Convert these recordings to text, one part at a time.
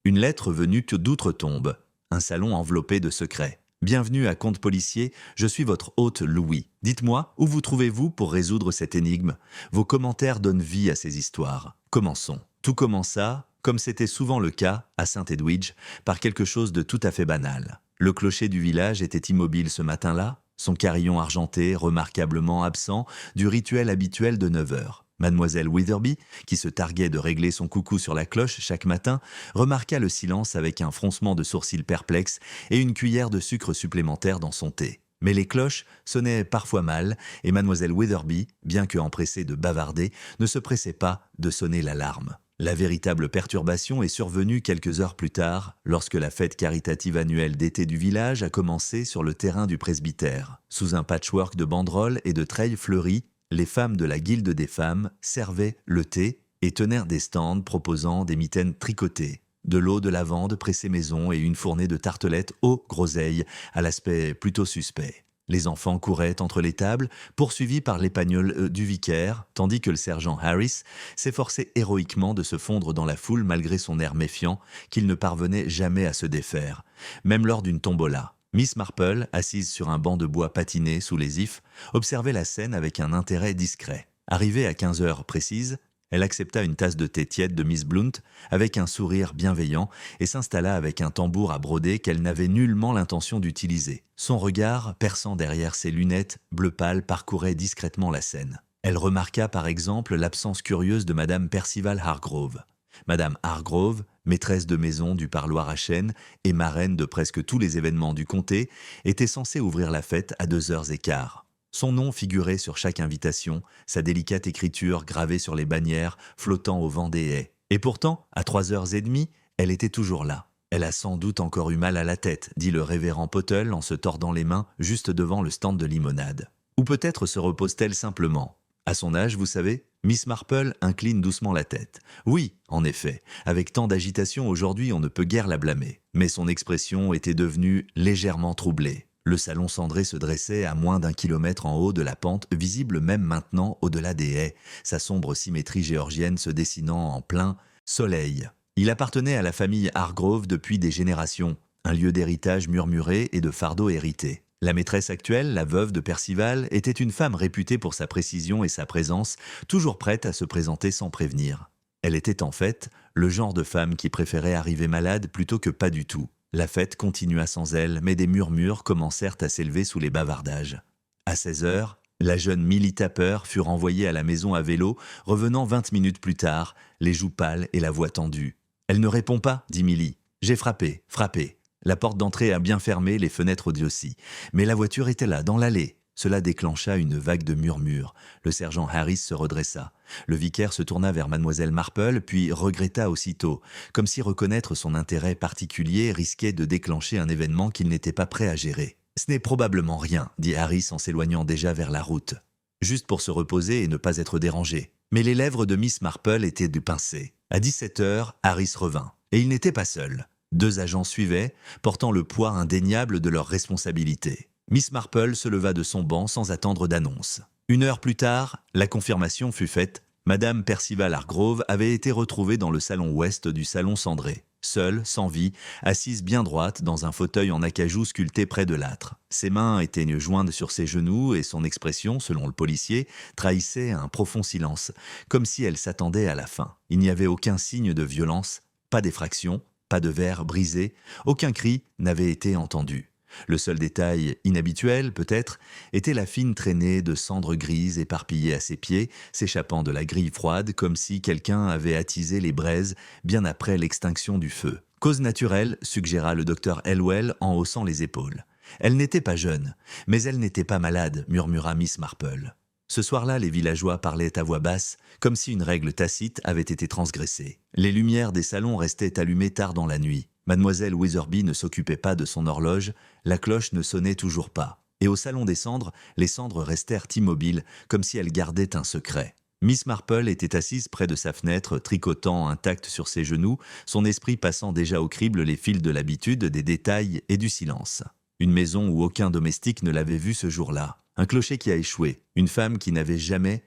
Une lettre venue que d'outre-tombe. Un salon enveloppé de secrets. Bienvenue à Conte Policier, je suis votre hôte Louis. Dites-moi, où vous trouvez-vous pour résoudre cette énigme? Vos commentaires donnent vie à ces histoires. Commençons. Tout commença, comme c'était souvent le cas à Saint-Edwidge, par quelque chose de tout à fait banal. Le clocher du village était immobile ce matin-là, son carillon argenté remarquablement absent du rituel habituel de 9 heures. Mademoiselle Witherby, qui se targuait de régler son coucou sur la cloche chaque matin, remarqua le silence avec un froncement de sourcils perplexe et une cuillère de sucre supplémentaire dans son thé. Mais les cloches sonnaient parfois mal, et Mademoiselle Witherby, bien que empressée de bavarder, ne se pressait pas de sonner l'alarme. La véritable perturbation est survenue quelques heures plus tard, lorsque la fête caritative annuelle d'été du village a commencé sur le terrain du presbytère. Sous un patchwork de banderoles et de treilles fleuries, les femmes de la Guilde des femmes servaient le thé et tenèrent des stands proposant des mitaines tricotées, de l'eau de lavande pressée maison et une fournée de tartelettes aux groseilles à l'aspect plutôt suspect. Les enfants couraient entre les tables, poursuivis par l'épagnole du vicaire, tandis que le sergent Harris s'efforçait héroïquement de se fondre dans la foule malgré son air méfiant qu'il ne parvenait jamais à se défaire, même lors d'une tombola. Miss Marple, assise sur un banc de bois patiné sous les ifs, observait la scène avec un intérêt discret. Arrivée à 15 heures précises, elle accepta une tasse de thé tiède de Miss Blount avec un sourire bienveillant et s'installa avec un tambour à broder qu'elle n'avait nullement l'intention d'utiliser. Son regard, perçant derrière ses lunettes bleu pâle, parcourait discrètement la scène. Elle remarqua par exemple l'absence curieuse de Madame Percival Hargrove. Madame Hargrove, maîtresse de maison du parloir à chêne et marraine de presque tous les événements du comté, était censée ouvrir la fête à 2h15. Son nom figurait sur chaque invitation, sa délicate écriture gravée sur les bannières flottant au vent des haies. Et pourtant, à 3h30, elle était toujours là. Elle a sans doute encore eu mal à la tête, dit le révérend Pottle en se tordant les mains juste devant le stand de limonade. Ou peut-être se repose-t-elle simplement. À son âge, vous savez, Miss Marple incline doucement la tête. Oui, en effet, avec tant d'agitation aujourd'hui, on ne peut guère la blâmer. Mais son expression était devenue légèrement troublée. Le salon cendré se dressait à moins d'1 kilomètre en haut de la pente, visible même maintenant au-delà des haies, sa sombre symétrie géorgienne se dessinant en plein soleil. Il appartenait à la famille Hargrove depuis des générations, un lieu d'héritage murmuré et de fardeaux hérités. La maîtresse actuelle, la veuve de Percival, était une femme réputée pour sa précision et sa présence, toujours prête à se présenter sans prévenir. Elle était en fait le genre de femme qui préférait arriver malade plutôt que pas du tout. La fête continua sans elle, mais des murmures commencèrent à s'élever sous les bavardages. À 16h, la jeune Millie Tapper fut renvoyée à la maison à vélo, revenant 20 minutes plus tard, les joues pâles et la voix tendue. « Elle ne répond pas, dit Millie. J'ai frappé, frappé. La porte d'entrée a bien fermé, les fenêtres aussi. Mais la voiture était là, dans l'allée. » Cela déclencha une vague de murmures. Le sergent Harris se redressa. Le vicaire se tourna vers Mademoiselle Marple, puis regretta aussitôt, comme si reconnaître son intérêt particulier risquait de déclencher un événement qu'il n'était pas prêt à gérer. « Ce n'est probablement rien, » dit Harris en s'éloignant déjà vers la route. Juste pour se reposer et ne pas être dérangé. Mais les lèvres de Miss Marple étaient pincées. À 17h, Harris revint. Et il n'était pas seul. 2 agents suivaient, portant le poids indéniable de leurs responsabilités. Miss Marple se leva de son banc sans attendre d'annonce. 1 heure plus tard, la confirmation fut faite. Madame Percival Hargrove avait été retrouvée dans le salon ouest du salon cendré, seule, sans vie, assise bien droite dans un fauteuil en acajou sculpté près de l'âtre. Ses mains étaient jointes sur ses genoux et son expression, selon le policier, trahissait un profond silence, comme si elle s'attendait à la fin. Il n'y avait aucun signe de violence, pas d'effraction, pas de verre brisé, aucun cri n'avait été entendu. Le seul détail inhabituel, peut-être, était la fine traînée de cendres grises éparpillées à ses pieds, s'échappant de la grille froide comme si quelqu'un avait attisé les braises bien après l'extinction du feu. Cause naturelle, suggéra le docteur Elwell en haussant les épaules. Elle n'était pas jeune, mais elle n'était pas malade, murmura Miss Marple. Ce soir-là, les villageois parlaient à voix basse, comme si une règle tacite avait été transgressée. Les lumières des salons restaient allumées tard dans la nuit. Mademoiselle Witherby ne s'occupait pas de son horloge, la cloche ne sonnait toujours pas. Et au salon des cendres, les cendres restèrent immobiles, comme si elles gardaient un secret. Miss Marple était assise près de sa fenêtre, tricotant intacte sur ses genoux, son esprit passant déjà au crible les fils de l'habitude, des détails et du silence. Une maison où aucun domestique ne l'avait vue ce jour-là. Un clocher qui a échoué, une femme qui n'avait jamais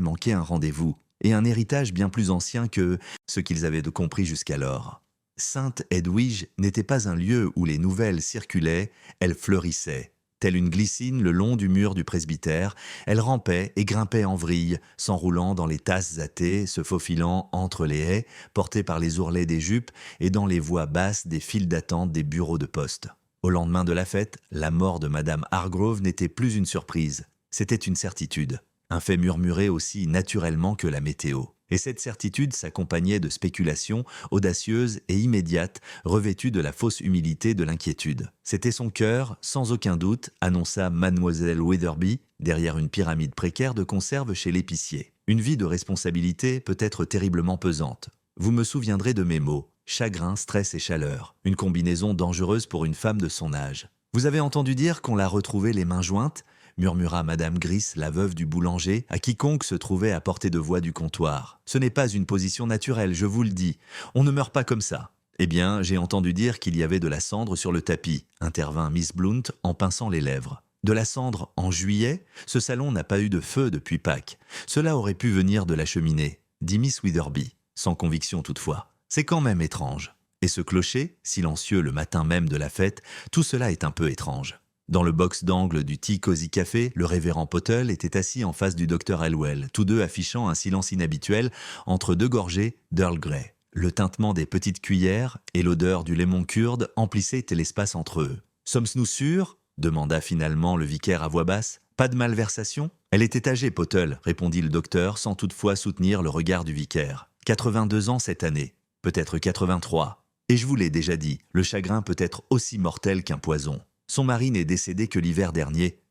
manqué un rendez-vous, et un héritage bien plus ancien que ce qu'ils avaient compris jusqu'alors. Sainte-Edwige n'était pas un lieu où les nouvelles circulaient, elle fleurissait. Telle une glycine le long du mur du presbytère, elle rampait et grimpait en vrille, s'enroulant dans les tasses à thé, se faufilant entre les haies, portée par les ourlets des jupes et dans les voies basses des files d'attente des bureaux de poste. Au lendemain de la fête, la mort de Madame Hargrove n'était plus une surprise, c'était une certitude. Un fait murmuré aussi naturellement que la météo. Et cette certitude s'accompagnait de spéculations audacieuses et immédiates, revêtues de la fausse humilité de l'inquiétude. C'était son cœur, sans aucun doute, annonça Mademoiselle Witherby, derrière une pyramide précaire de conserve chez l'épicier. Une vie de responsabilité peut être terriblement pesante. Vous me souviendrez de mes mots. Chagrin, stress et chaleur. Une combinaison dangereuse pour une femme de son âge. Vous avez entendu dire qu'on la retrouvait les mains jointes ? Murmura Madame Gris, la veuve du boulanger, à quiconque se trouvait à portée de voix du comptoir. Ce n'est pas une position naturelle, je vous le dis. On ne meurt pas comme ça. Eh bien, j'ai entendu dire qu'il y avait de la cendre sur le tapis, intervint Miss Blount en pinçant les lèvres. De la cendre en juillet ? Ce salon n'a pas eu de feu depuis Pâques. Cela aurait pu venir de la cheminée, dit Miss Witherby, sans conviction toutefois. C'est quand même étrange. Et ce clocher, silencieux le matin même de la fête, tout cela est un peu étrange. Dans le box d'angle du Tea Cozy Café, le révérend Pottle était assis en face du docteur Elwell, tous deux affichant un silence inhabituel entre deux gorgées d'Earl Grey. Le tintement des petites cuillères et l'odeur du lemon curd emplissaient l'espace entre eux. « Sommes-nous sûrs ?» demanda finalement le vicaire à voix basse. « Pas de malversation ?» « Elle était âgée, Pottle, répondit le docteur sans toutefois soutenir le regard du vicaire. « 82 ans cette année, peut-être 83. Et je vous l'ai déjà dit, le chagrin peut être aussi mortel qu'un poison. Son mari n'est décédé que l'hiver dernier.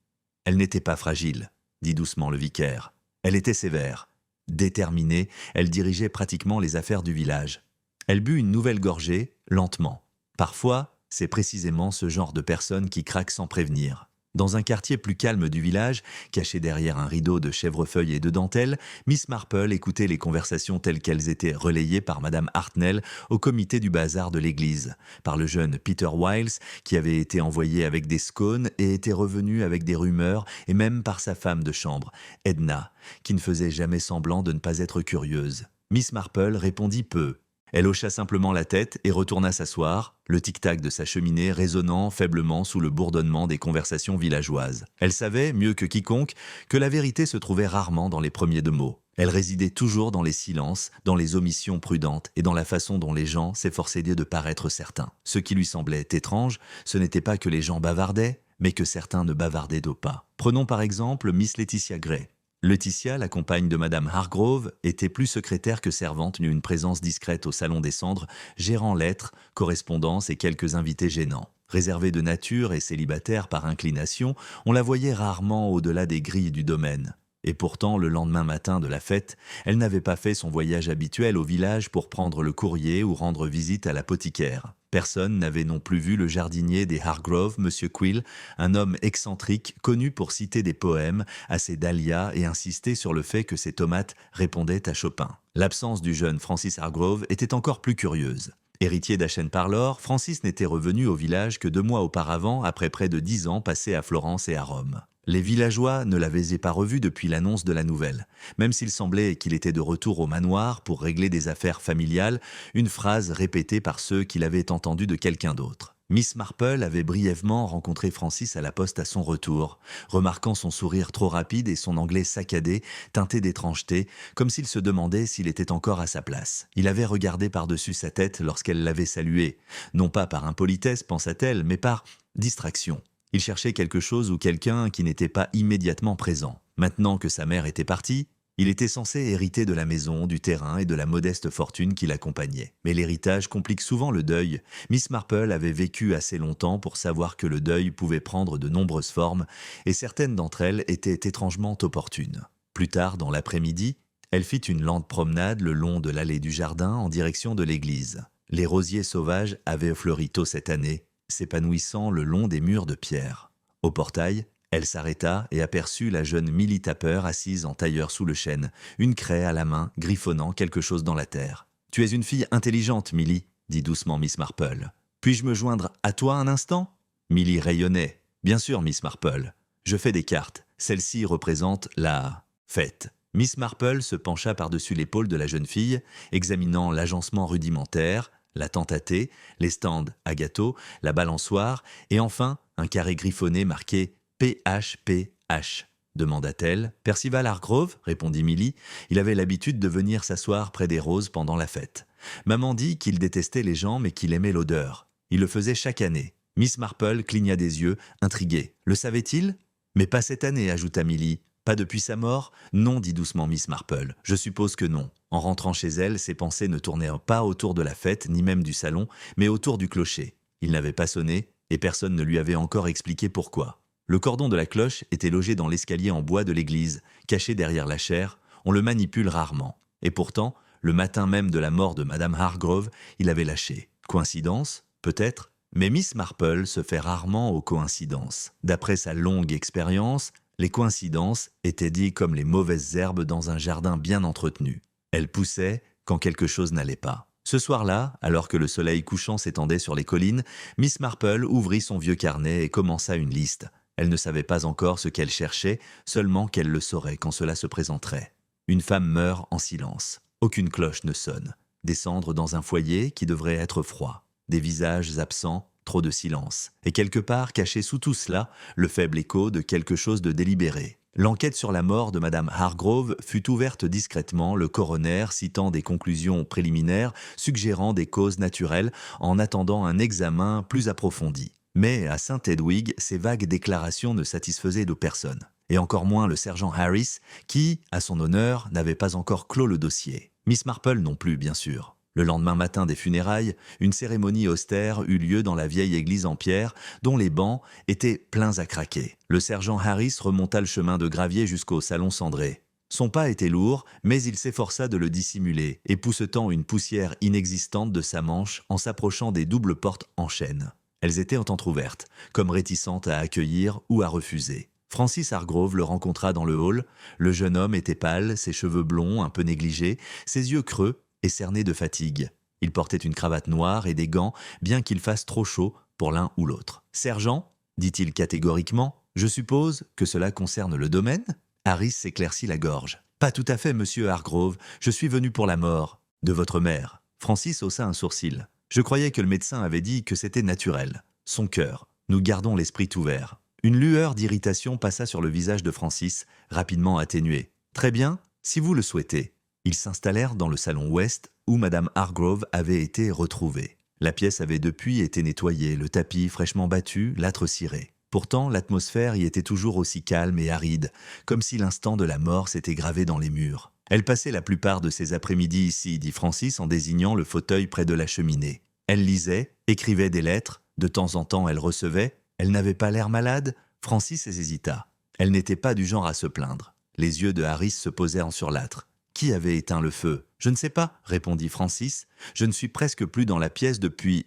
Elle n'était pas fragile, dit doucement le vicaire. Elle était sévère. Déterminée, elle dirigeait pratiquement les affaires du village. Elle but une nouvelle gorgée, lentement. Parfois, c'est précisément ce genre de personne qui craque sans prévenir. Dans un quartier plus calme du village, caché derrière un rideau de chèvrefeuille et de dentelle, Miss Marple écoutait les conversations telles qu'elles étaient relayées par Madame Hartnell au comité du bazar de l'église, par le jeune Peter Wiles, qui avait été envoyé avec des scones et était revenu avec des rumeurs, et même par sa femme de chambre, Edna, qui ne faisait jamais semblant de ne pas être curieuse. Miss Marple répondit peu. Elle hocha simplement la tête et retourna s'asseoir, le tic-tac de sa cheminée résonnant faiblement sous le bourdonnement des conversations villageoises. Elle savait, mieux que quiconque, que la vérité se trouvait rarement dans les premiers deux mots. Elle résidait toujours dans les silences, dans les omissions prudentes et dans la façon dont les gens s'efforçaient de paraître certains. Ce qui lui semblait étrange, ce n'était pas que les gens bavardaient, mais que certains ne bavardaient d'au pas. Prenons par exemple Miss Laetitia Gray. Laetitia, la compagne de Madame Hargrove, était plus secrétaire que servante, n'eut une présence discrète au salon des cendres, gérant lettres, correspondances et quelques invités gênants. Réservée de nature et célibataire par inclination, on la voyait rarement au-delà des grilles du domaine. Et pourtant, le lendemain matin de la fête, elle n'avait pas fait son voyage habituel au village pour prendre le courrier ou rendre visite à l'apothicaire. Personne n'avait non plus vu le jardinier des Hargrove, M. Quill, un homme excentrique, connu pour citer des poèmes à ses dahlias et insister sur le fait que ses tomates répondaient à Chopin. L'absence du jeune Francis Hargrove était encore plus curieuse. Héritier d'Achen-Parlor, Francis n'était revenu au village que 2 mois auparavant, après près de 10 ans passés à Florence et à Rome. Les villageois ne l'avaient pas revu depuis l'annonce de la nouvelle. Même s'il semblait qu'il était de retour au manoir pour régler des affaires familiales, une phrase répétée par ceux qui l'avaient entendu de quelqu'un d'autre. Miss Marple avait brièvement rencontré Francis à la poste à son retour, remarquant son sourire trop rapide et son anglais saccadé, teinté d'étrangeté, comme s'il se demandait s'il était encore à sa place. Il avait regardé par-dessus sa tête lorsqu'elle l'avait salué, non pas par impolitesse, pensa-t-elle, mais par distraction. Il cherchait quelque chose ou quelqu'un qui n'était pas immédiatement présent. Maintenant que sa mère était partie, il était censé hériter de la maison, du terrain et de la modeste fortune qui l'accompagnait. Mais l'héritage complique souvent le deuil. Miss Marple avait vécu assez longtemps pour savoir que le deuil pouvait prendre de nombreuses formes, et certaines d'entre elles étaient étrangement opportunes. Plus tard, dans l'après-midi, elle fit une lente promenade le long de l'allée du jardin en direction de l'église. Les rosiers sauvages avaient fleuri tôt cette année, s'épanouissant le long des murs de pierre. Au portail, elle s'arrêta et aperçut la jeune Milly Tapper assise en tailleur sous le chêne, une craie à la main, griffonnant quelque chose dans la terre. « Tu es une fille intelligente, Milly, » dit doucement Miss Marple. « Puis-je me joindre à toi un instant ?» Milly rayonnait. « Bien sûr, Miss Marple. Je fais des cartes. Celle-ci représente la fête. » Miss Marple se pencha par-dessus l'épaule de la jeune fille, examinant l'agencement rudimentaire, la tente à thé, les stands à gâteaux, la balançoire, et enfin un carré griffonné marqué PHPH. Demanda-t-elle. Percival Hargrove, répondit Milly. Il avait l'habitude de venir s'asseoir près des roses pendant la fête. Maman dit qu'il détestait les gens mais qu'il aimait l'odeur. Il le faisait chaque année. Miss Marple cligna des yeux, intriguée. Le savait-il? Mais pas cette année, ajouta Milly. Pas depuis sa mort? Non, dit doucement Miss Marple. Je suppose que non. En rentrant chez elle, ses pensées ne tournaient pas autour de la fête, ni même du salon, mais autour du clocher. Il n'avait pas sonné, et personne ne lui avait encore expliqué pourquoi. Le cordon de la cloche était logé dans l'escalier en bois de l'église, caché derrière la chaire. On le manipule rarement. Et pourtant, le matin même de la mort de Madame Hargrove, il avait lâché. Coïncidence? Peut-être. Mais Miss Marple se fait rarement aux coïncidences. D'après sa longue expérience, les coïncidences étaient dites comme les mauvaises herbes dans un jardin bien entretenu. Elles poussaient quand quelque chose n'allait pas. Ce soir-là, alors que le soleil couchant s'étendait sur les collines, Miss Marple ouvrit son vieux carnet et commença une liste. Elle ne savait pas encore ce qu'elle cherchait, seulement qu'elle le saurait quand cela se présenterait. Une femme meurt en silence. Aucune cloche ne sonne. Descendre dans un foyer qui devrait être froid. Des visages absents, trop de silence. Et quelque part, caché sous tout cela, le faible écho de quelque chose de délibéré. L'enquête sur la mort de Madame Hargrove fut ouverte discrètement, le coroner citant des conclusions préliminaires, suggérant des causes naturelles, en attendant un examen plus approfondi. Mais à Saint-Edwig, ces vagues déclarations ne satisfaisaient de personne. Et encore moins le sergent Harris, qui, à son honneur, n'avait pas encore clos le dossier. Miss Marple non plus, bien sûr. Le lendemain matin des funérailles, une cérémonie austère eut lieu dans la vieille église en pierre, dont les bancs étaient pleins à craquer. Le sergent Harris remonta le chemin de gravier jusqu'au salon cendré. Son pas était lourd, mais il s'efforça de le dissimuler, époussetant une poussière inexistante de sa manche en s'approchant des doubles portes en chêne. Elles étaient entrouvertes, comme réticentes à accueillir ou à refuser. Francis Hargrove le rencontra dans le hall. Le jeune homme était pâle, ses cheveux blonds, un peu négligés, ses yeux creux et cernés de fatigue. Il portait une cravate noire et des gants, bien qu'il fasse trop chaud pour l'un ou l'autre. « Sergent » dit-il catégoriquement, « je suppose que cela concerne le domaine ?» Harris s'éclaircit la gorge. « Pas tout à fait, monsieur Hargrove, je suis venu pour la mort. »« De votre mère ?» Francis haussa un sourcil. « Je croyais que le médecin avait dit que c'était naturel. Son cœur. Nous gardons l'esprit ouvert. » Une lueur d'irritation passa sur le visage de Francis, rapidement atténuée. « Très bien, si vous le souhaitez. » Ils s'installèrent dans le salon ouest où Madame Hargrove avait été retrouvée. La pièce avait depuis été nettoyée, le tapis fraîchement battu, l'âtre ciré. Pourtant, l'atmosphère y était toujours aussi calme et aride, comme si l'instant de la mort s'était gravé dans les murs. Elle passait la plupart de ses après-midi ici, dit Francis en désignant le fauteuil près de la cheminée. Elle lisait, écrivait des lettres, de temps en temps elle recevait. Elle n'avait pas l'air malade? Francis hésita. Elle n'était pas du genre à se plaindre. Les yeux de Harris se posèrent sur l'âtre. Qui avait éteint le feu? Je ne sais pas, répondit Francis. Je ne suis presque plus dans la pièce depuis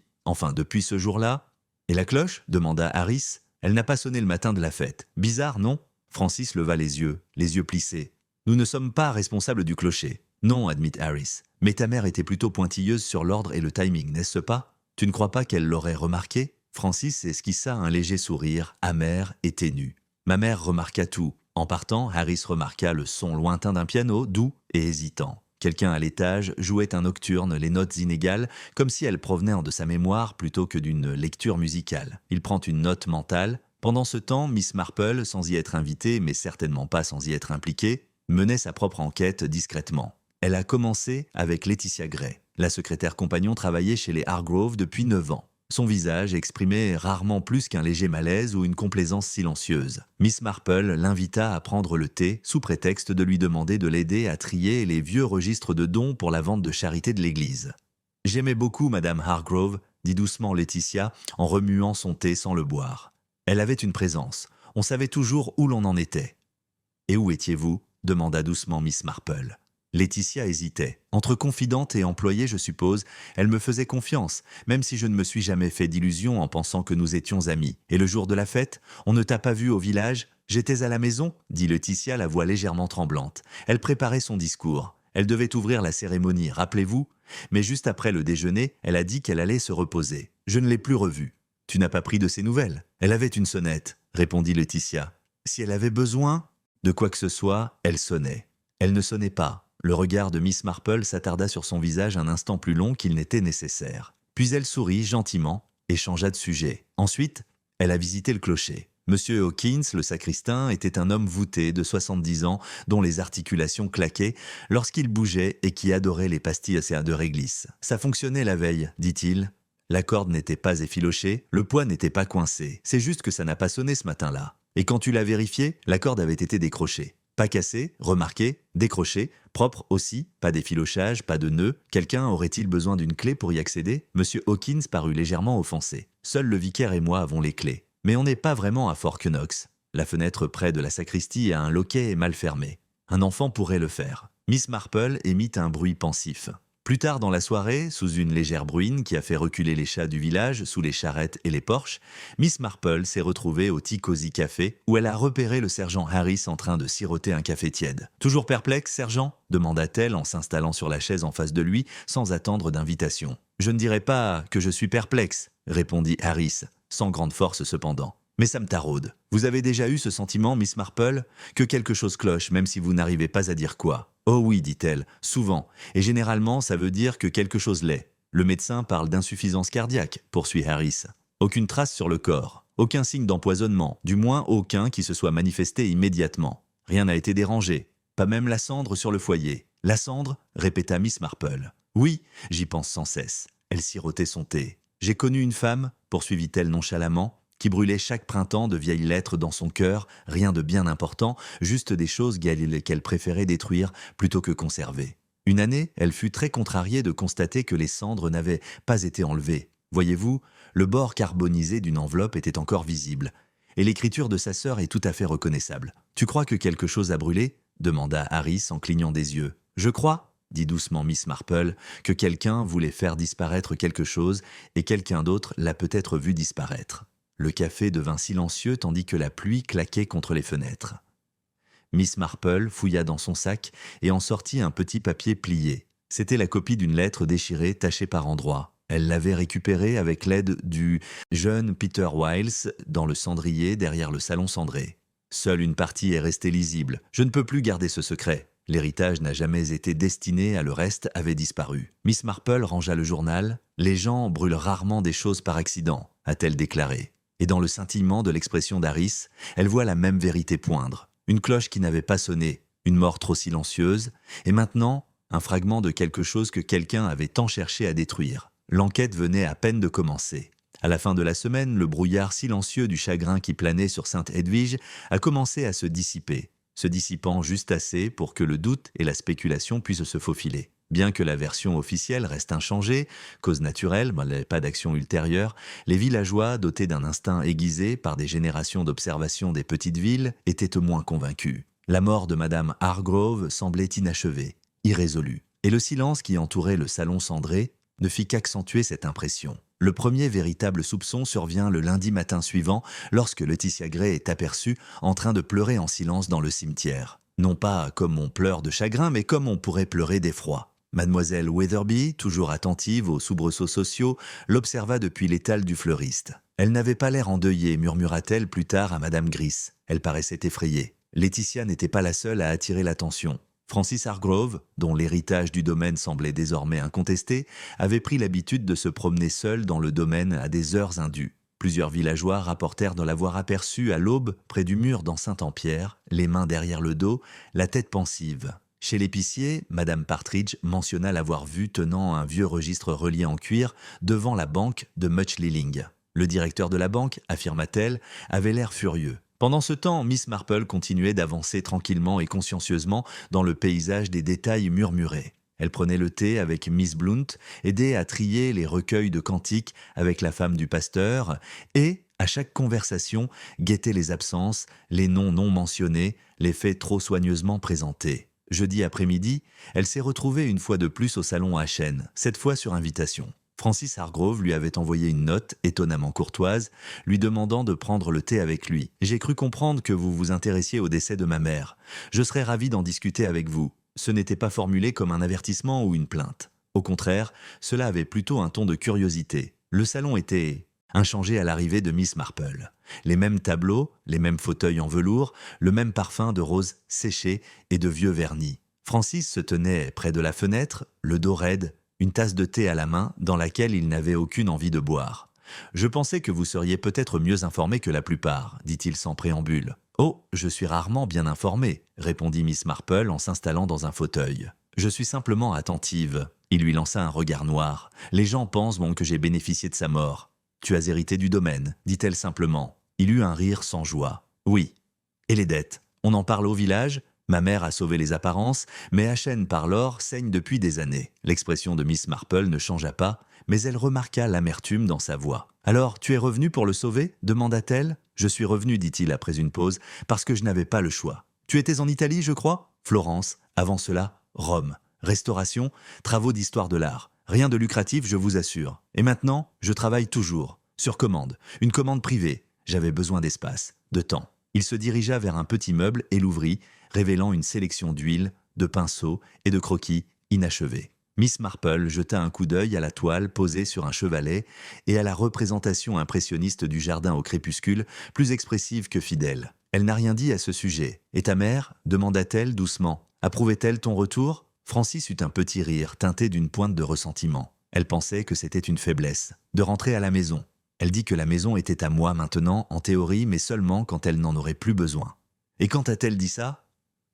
ce jour-là. Et la cloche? Demanda Harris. Elle n'a pas sonné le matin de la fête. Bizarre, non? Francis leva les yeux plissés. Nous ne sommes pas responsables du clocher. Non, admit Harris. Mais ta mère était plutôt pointilleuse sur l'ordre et le timing, n'est-ce pas? Tu ne crois pas qu'elle l'aurait remarqué? Francis esquissa un léger sourire, amer et ténu. Ma mère remarqua tout. En partant, Harris remarqua le son lointain d'un piano, doux et hésitant. Quelqu'un à l'étage jouait un nocturne, les notes inégales, comme si elles provenaient de sa mémoire plutôt que d'une lecture musicale. Il prend une note mentale. Pendant ce temps, Miss Marple, sans y être invitée, mais certainement pas sans y être impliquée, menait sa propre enquête discrètement. Elle a commencé avec Laetitia Gray. La secrétaire compagnon travaillait chez les Hargrove depuis 9 ans. Son visage exprimait rarement plus qu'un léger malaise ou une complaisance silencieuse. Miss Marple l'invita à prendre le thé sous prétexte de lui demander de l'aider à trier les vieux registres de dons pour la vente de charité de l'église. « J'aimais beaucoup Madame Hargrove », dit doucement Laetitia en remuant son thé sans le boire. Elle avait une présence. On savait toujours où l'on en était. « Et où étiez-vous » demanda doucement Miss Marple. Laetitia hésitait. Entre confidente et employée, je suppose, elle me faisait confiance, même si je ne me suis jamais fait d'illusions en pensant que nous étions amis. Et le jour de la fête, on ne t'a pas vu au village? J'étais à la maison, dit Laetitia, la voix légèrement tremblante. Elle préparait son discours. Elle devait ouvrir la cérémonie, rappelez-vous? Mais juste après le déjeuner, elle a dit qu'elle allait se reposer. Je ne l'ai plus revue. Tu n'as pas pris de ses nouvelles? Elle avait une sonnette, répondit Laetitia. Si elle avait besoin de quoi que ce soit, elle sonnait. Elle ne sonnait pas. Le regard de Miss Marple s'attarda sur son visage un instant plus long qu'il n'était nécessaire. Puis elle sourit gentiment et changea de sujet. Ensuite, elle a visité le clocher. Monsieur Hawkins, le sacristain, était un homme voûté de 70 ans dont les articulations claquaient lorsqu'il bougeait et qui adorait les pastilles de réglisse. « Ça fonctionnait la veille, dit-il. La corde n'était pas effilochée, le poids n'était pas coincé. C'est juste que ça n'a pas sonné ce matin-là. Et quand tu l'as vérifié, la corde avait été décrochée. Pas cassée, remarquée, décrochée, propre aussi, pas d'effilochage, pas de nœud. Quelqu'un aurait-il besoin d'une clé pour y accéder ? Monsieur Hawkins parut légèrement offensé. Seul le vicaire et moi avons les clés. Mais on n'est pas vraiment à Fort Knox. La fenêtre près de la sacristie a un loquet et mal fermé. Un enfant pourrait le faire. Miss Marple émit un bruit pensif. Plus tard dans la soirée, sous une légère bruine qui a fait reculer les chats du village sous les charrettes et les porches, Miss Marple s'est retrouvée au Tea Cozy Café où elle a repéré le sergent Harris en train de siroter un café tiède. « Toujours perplexe, sergent ?» demanda-t-elle en s'installant sur la chaise en face de lui sans attendre d'invitation. « Je ne dirais pas que je suis perplexe », répondit Harris, sans grande force cependant. « Mais ça me taraude. Vous avez déjà eu ce sentiment, Miss Marple, que quelque chose cloche même si vous n'arrivez pas à dire quoi ? » « Oh oui, dit-elle, souvent, et généralement ça veut dire que quelque chose l'est. Le médecin parle d'insuffisance cardiaque, poursuit Harris. Aucune trace sur le corps, aucun signe d'empoisonnement, du moins aucun qui se soit manifesté immédiatement. Rien n'a été dérangé, pas même la cendre sur le foyer. La cendre ? Répéta Miss Marple. Oui, j'y pense sans cesse. Elle sirotait son thé. J'ai connu une femme, poursuivit-elle nonchalamment, qui brûlait chaque printemps de vieilles lettres dans son cœur, rien de bien important, juste des choses qu'elle préférait détruire plutôt que conserver. Une année, elle fut très contrariée de constater que les cendres n'avaient pas été enlevées. Voyez-vous, le bord carbonisé d'une enveloppe était encore visible, et l'écriture de sa sœur est tout à fait reconnaissable. « Tu crois que quelque chose a brûlé ?» demanda Harris en clignant des yeux. « Je crois, » dit doucement Miss Marple, que quelqu'un voulait faire disparaître quelque chose et quelqu'un d'autre l'a peut-être vu disparaître. Le café devint silencieux tandis que la pluie claquait contre les fenêtres. Miss Marple fouilla dans son sac et en sortit un petit papier plié. C'était la copie d'une lettre déchirée, tachée par endroits. Elle l'avait récupérée avec l'aide du jeune Peter Wiles dans le cendrier derrière le salon cendré. Seule une partie est restée lisible. Je ne peux plus garder ce secret. L'héritage n'a jamais été destiné, le reste avait disparu. Miss Marple rangea le journal. Les gens brûlent rarement des choses par accident, a-t-elle déclaré. Et dans le scintillement de l'expression d'Harris, elle voit la même vérité poindre. Une cloche qui n'avait pas sonné, une mort trop silencieuse, et maintenant, un fragment de quelque chose que quelqu'un avait tant cherché à détruire. L'enquête venait à peine de commencer. À la fin de la semaine, le brouillard silencieux du chagrin qui planait sur Sainte-Edwige a commencé à se dissiper, se dissipant juste assez pour que le doute et la spéculation puissent se faufiler. Bien que la version officielle reste inchangée, cause naturelle, pas d'action ultérieure, les villageois, dotés d'un instinct aiguisé par des générations d'observation des petites villes, étaient au moins convaincus. La mort de Madame Hargrove semblait inachevée, irrésolue, et le silence qui entourait le salon cendré ne fit qu'accentuer cette impression. Le premier véritable soupçon survient le lundi matin suivant, lorsque Laetitia Gray est aperçue en train de pleurer en silence dans le cimetière. Non pas comme on pleure de chagrin, mais comme on pourrait pleurer d'effroi. Mademoiselle Weatherby, toujours attentive aux soubresauts sociaux, l'observa depuis l'étal du fleuriste. Elle n'avait pas l'air endeuillée, murmura-t-elle plus tard à Madame Gris. Elle paraissait effrayée. Laetitia n'était pas la seule à attirer l'attention. Francis Hargrove, dont l'héritage du domaine semblait désormais incontesté, avait pris l'habitude de se promener seul dans le domaine à des heures indues. Plusieurs villageois rapportèrent de l'avoir aperçu à l'aube près du mur d'enceinte en pierre, les mains derrière le dos, la tête pensive. Chez l'épicier, Madame Partridge mentionna l'avoir vu tenant un vieux registre relié en cuir devant la banque de Much-Lealing. Le directeur de la banque, affirma-t-elle, avait l'air furieux. Pendant ce temps, Miss Marple continuait d'avancer tranquillement et consciencieusement dans le paysage des détails murmurés. Elle prenait le thé avec Miss Blount, aidait à trier les recueils de cantiques avec la femme du pasteur et, à chaque conversation, guettait les absences, les noms non mentionnés, les faits trop soigneusement présentés. Jeudi après-midi, elle s'est retrouvée une fois de plus au salon à Chêne, cette fois sur invitation. Francis Hargrove lui avait envoyé une note, étonnamment courtoise, lui demandant de prendre le thé avec lui. « J'ai cru comprendre que vous vous intéressiez au décès de ma mère. Je serais ravi d'en discuter avec vous. » Ce n'était pas formulé comme un avertissement ou une plainte. Au contraire, cela avait plutôt un ton de curiosité. Le salon était inchangé à l'arrivée de Miss Marple. Les mêmes tableaux, les mêmes fauteuils en velours, le même parfum de roses séchées et de vieux vernis. Francis se tenait près de la fenêtre, le dos raide, une tasse de thé à la main dans laquelle il n'avait aucune envie de boire. « Je pensais que vous seriez peut-être mieux informé que la plupart, dit-il sans préambule. « Oh, je suis rarement bien informé, répondit Miss Marple en s'installant dans un fauteuil. Je suis simplement attentive. Il lui lança un regard noir. Les gens pensent bon que j'ai bénéficié de sa mort. Tu as hérité du domaine, dit-elle simplement. Il eut un rire sans joie. Oui. Et les dettes? On en parle au village? Ma mère a sauvé les apparences, mais Achen par l'or saigne depuis des années. L'expression de Miss Marple ne changea pas, mais elle remarqua l'amertume dans sa voix. Alors, tu es revenu pour le sauver? Demanda-t-elle. Je suis revenu, dit-il après une pause, parce que je n'avais pas le choix. Tu étais en Italie, je crois? Florence. Avant cela, Rome. Restauration, travaux d'histoire de l'art. Rien de lucratif, je vous assure. Et maintenant, je travaille toujours. Sur commande. Une commande privée. J'avais besoin d'espace, de temps. Il se dirigea vers un petit meuble et l'ouvrit, révélant une sélection d'huiles, de pinceaux et de croquis inachevés. Miss Marple jeta un coup d'œil à la toile posée sur un chevalet et à la représentation impressionniste du jardin au crépuscule, plus expressive que fidèle. Elle n'a rien dit à ce sujet. « Et ta mère » demanda-t-elle doucement. « Approuvait-elle ton retour ?» Francis eut un petit rire, teinté d'une pointe de ressentiment. Elle pensait que c'était une faiblesse, de rentrer à la maison. Elle dit que la maison était à moi maintenant, en théorie, mais seulement quand elle n'en aurait plus besoin. Et quand a-t-elle dit ça?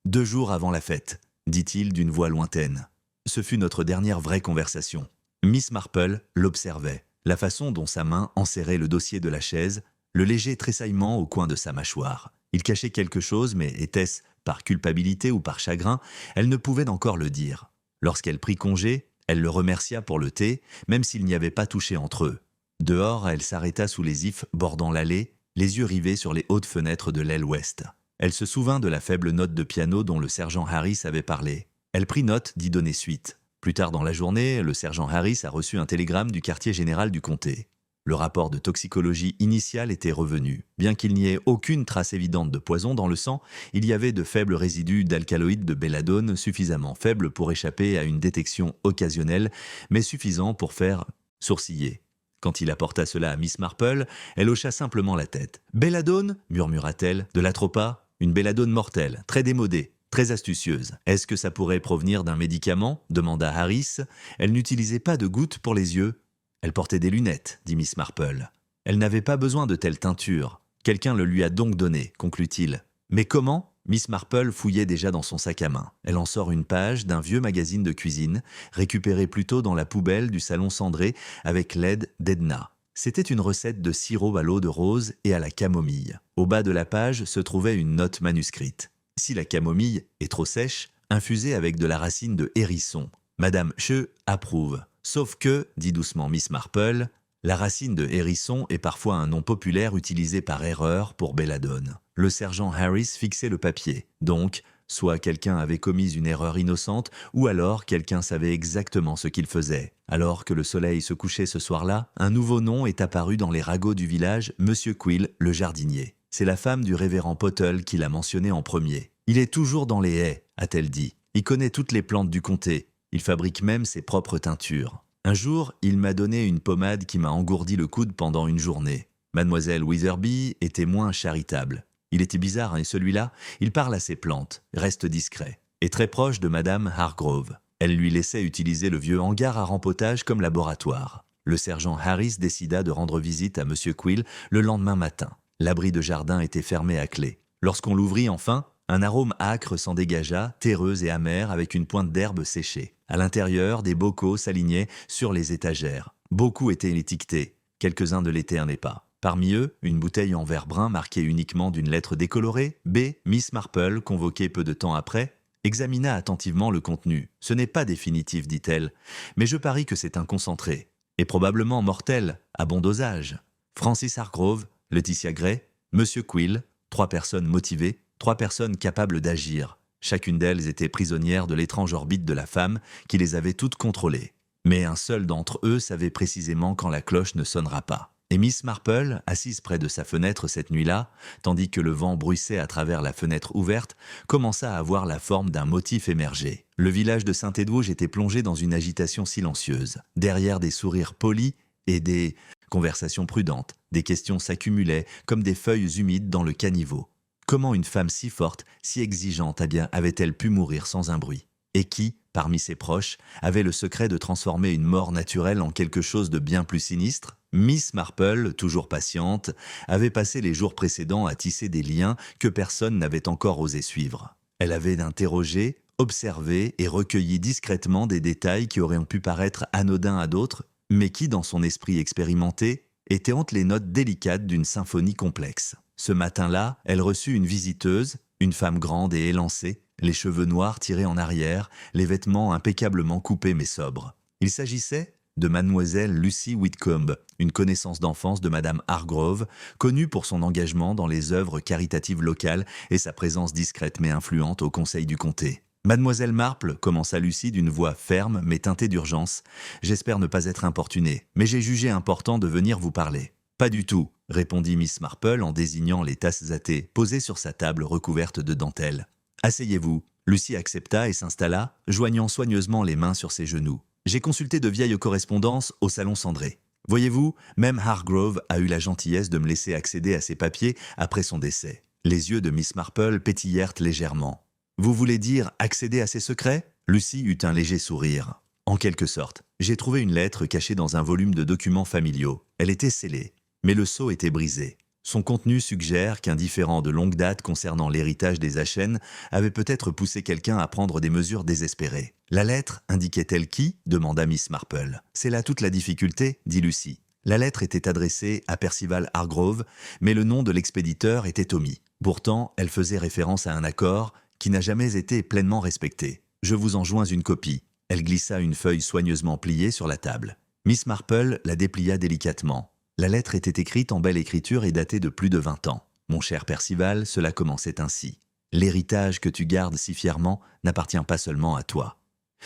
2 jours avant la fête, dit-il d'une voix lointaine. Ce fut notre dernière vraie conversation. Miss Marple l'observait, la façon dont sa main enserrait le dossier de la chaise, le léger tressaillement au coin de sa mâchoire. Il cachait quelque chose, mais était-ce par culpabilité ou par chagrin? Elle ne pouvait encore le dire. Lorsqu'elle prit congé, elle le remercia pour le thé, même s'il n'y avait pas touché entre eux. Dehors, elle s'arrêta sous les ifs bordant l'allée, les yeux rivés sur les hautes fenêtres de l'aile ouest. Elle se souvint de la faible note de piano dont le sergent Harris avait parlé. Elle prit note d'y donner suite. Plus tard dans la journée, le sergent Harris a reçu un télégramme du quartier général du comté. Le rapport de toxicologie initial était revenu. Bien qu'il n'y ait aucune trace évidente de poison dans le sang, il y avait de faibles résidus d'alcaloïdes de belladone suffisamment faibles pour échapper à une détection occasionnelle, mais suffisants pour faire sourciller. Quand il apporta cela à Miss Marple, elle hocha simplement la tête. « Belladone » murmura-t-elle. « De l'atropa ? Une belladone mortelle, très démodée, très astucieuse. Est-ce que ça pourrait provenir d'un médicament » demanda Harris. Elle n'utilisait pas de gouttes pour les yeux. Elle portait des lunettes, dit Miss Marple. Elle n'avait pas besoin de telle teinture. Quelqu'un le lui a donc donné, conclut-il. Mais comment ? Miss Marple fouillait déjà dans son sac à main. Elle en sort une page d'un vieux magazine de cuisine, récupéré plus tôt dans la poubelle du salon cendré avec l'aide d'Edna. C'était une recette de sirop à l'eau de rose et à la camomille. Au bas de la page se trouvait une note manuscrite. Si la camomille est trop sèche, infusée avec de la racine de hérisson. Madame Che approuve. Sauf que, dit doucement Miss Marple, la racine de hérisson est parfois un nom populaire utilisé par erreur pour belladone. Le sergent Harris fixait le papier. Donc, soit quelqu'un avait commis une erreur innocente, ou alors quelqu'un savait exactement ce qu'il faisait. Alors que le soleil se couchait ce soir-là, un nouveau nom est apparu dans les ragots du village, Monsieur Quill, le jardinier. C'est la femme du révérend Pottle qui l'a mentionné en premier. Il est toujours dans les haies, a-t-elle dit. Il connaît toutes les plantes du comté. Il fabrique même ses propres teintures. Un jour, il m'a donné une pommade qui m'a engourdi le coude pendant une journée. Mademoiselle Witherby était moins charitable. Il était bizarre, et celui-là, il parle à ses plantes, reste discret, et très proche de Madame Hargrove. Elle lui laissait utiliser le vieux hangar à rempotage comme laboratoire. Le sergent Harris décida de rendre visite à Monsieur Quill le lendemain matin. L'abri de jardin était fermé à clé. Lorsqu'on l'ouvrit enfin, un arôme âcre s'en dégagea, terreux et amer avec une pointe d'herbe séchée. À l'intérieur, des bocaux s'alignaient sur les étagères. Beaucoup étaient étiquetés, quelques-uns ne l'étaient pas. Parmi eux, une bouteille en verre brun marquée uniquement d'une lettre décolorée, B. Miss Marple, convoquée peu de temps après, examina attentivement le contenu. « Ce n'est pas définitif, dit-elle, mais je parie que c'est un concentré, et probablement mortel, à bon dosage. Francis Hargrove, Laetitia Gray, Monsieur Quill, 3 personnes motivées, 3 personnes capables d'agir. Chacune d'elles était prisonnière de l'étrange orbite de la femme qui les avait toutes contrôlées. Mais un seul d'entre eux savait précisément quand la cloche ne sonnera pas. Et Miss Marple, assise près de sa fenêtre cette nuit-là, tandis que le vent bruissait à travers la fenêtre ouverte, commença à avoir la forme d'un motif émergé. Le village de Saint-Edwige était plongé dans une agitation silencieuse. Derrière des sourires polis et des conversations prudentes, des questions s'accumulaient comme des feuilles humides dans le caniveau. Comment une femme si forte, si exigeante, avait-elle pu mourir sans un bruit ? et qui, parmi ses proches, avait le secret de transformer une mort naturelle en quelque chose de bien plus sinistre? Miss Marple, toujours patiente, avait passé les jours précédents à tisser des liens que personne n'avait encore osé suivre. Elle avait interrogé, observé et recueilli discrètement des détails qui auraient pu paraître anodins à d'autres, mais qui, dans son esprit expérimenté, étaient entre les notes délicates d'une symphonie complexe. Ce matin-là, elle reçut une visiteuse, une femme grande et élancée, les cheveux noirs tirés en arrière, les vêtements impeccablement coupés mais sobres. Il s'agissait de mademoiselle Lucy Whitcomb, une connaissance d'enfance de madame Hargrove, connue pour son engagement dans les œuvres caritatives locales et sa présence discrète mais influente au conseil du comté. Mademoiselle Marple, commença Lucy d'une voix ferme mais teintée d'urgence, j'espère ne pas être importunée, mais j'ai jugé important de venir vous parler. Pas du tout, répondit Miss Marple en désignant les tasses à thé posées sur sa table recouverte de dentelle. Asseyez-vous. Lucy accepta et s'installa, joignant soigneusement les mains sur ses genoux. J'ai consulté de vieilles correspondances au salon cendré. Voyez-vous, même Hargrove a eu la gentillesse de me laisser accéder à ses papiers après son décès. Les yeux de Miss Marple pétillèrent légèrement. Vous voulez dire accéder à ses secrets? Lucy eut un léger sourire. En quelque sorte, j'ai trouvé une lettre cachée dans un volume de documents familiaux. Elle était scellée, mais le sceau était brisé. Son contenu suggère qu'un différend de longue date concernant l'héritage des Achen avait peut-être poussé quelqu'un à prendre des mesures désespérées. La lettre indiquait-elle qui? Demanda Miss Marple. C'est là toute la difficulté, dit Lucy. La lettre était adressée à Percival Hargrove, mais le nom de l'expéditeur était omis. Pourtant, elle faisait référence à un accord qui n'a jamais été pleinement respecté. Je vous en joins une copie. Elle glissa une feuille soigneusement pliée sur la table. Miss Marple la déplia délicatement. La lettre était écrite en belle écriture et datée de plus de 20 ans. Mon cher Percival, cela commençait ainsi. L'héritage que tu gardes si fièrement n'appartient pas seulement à toi.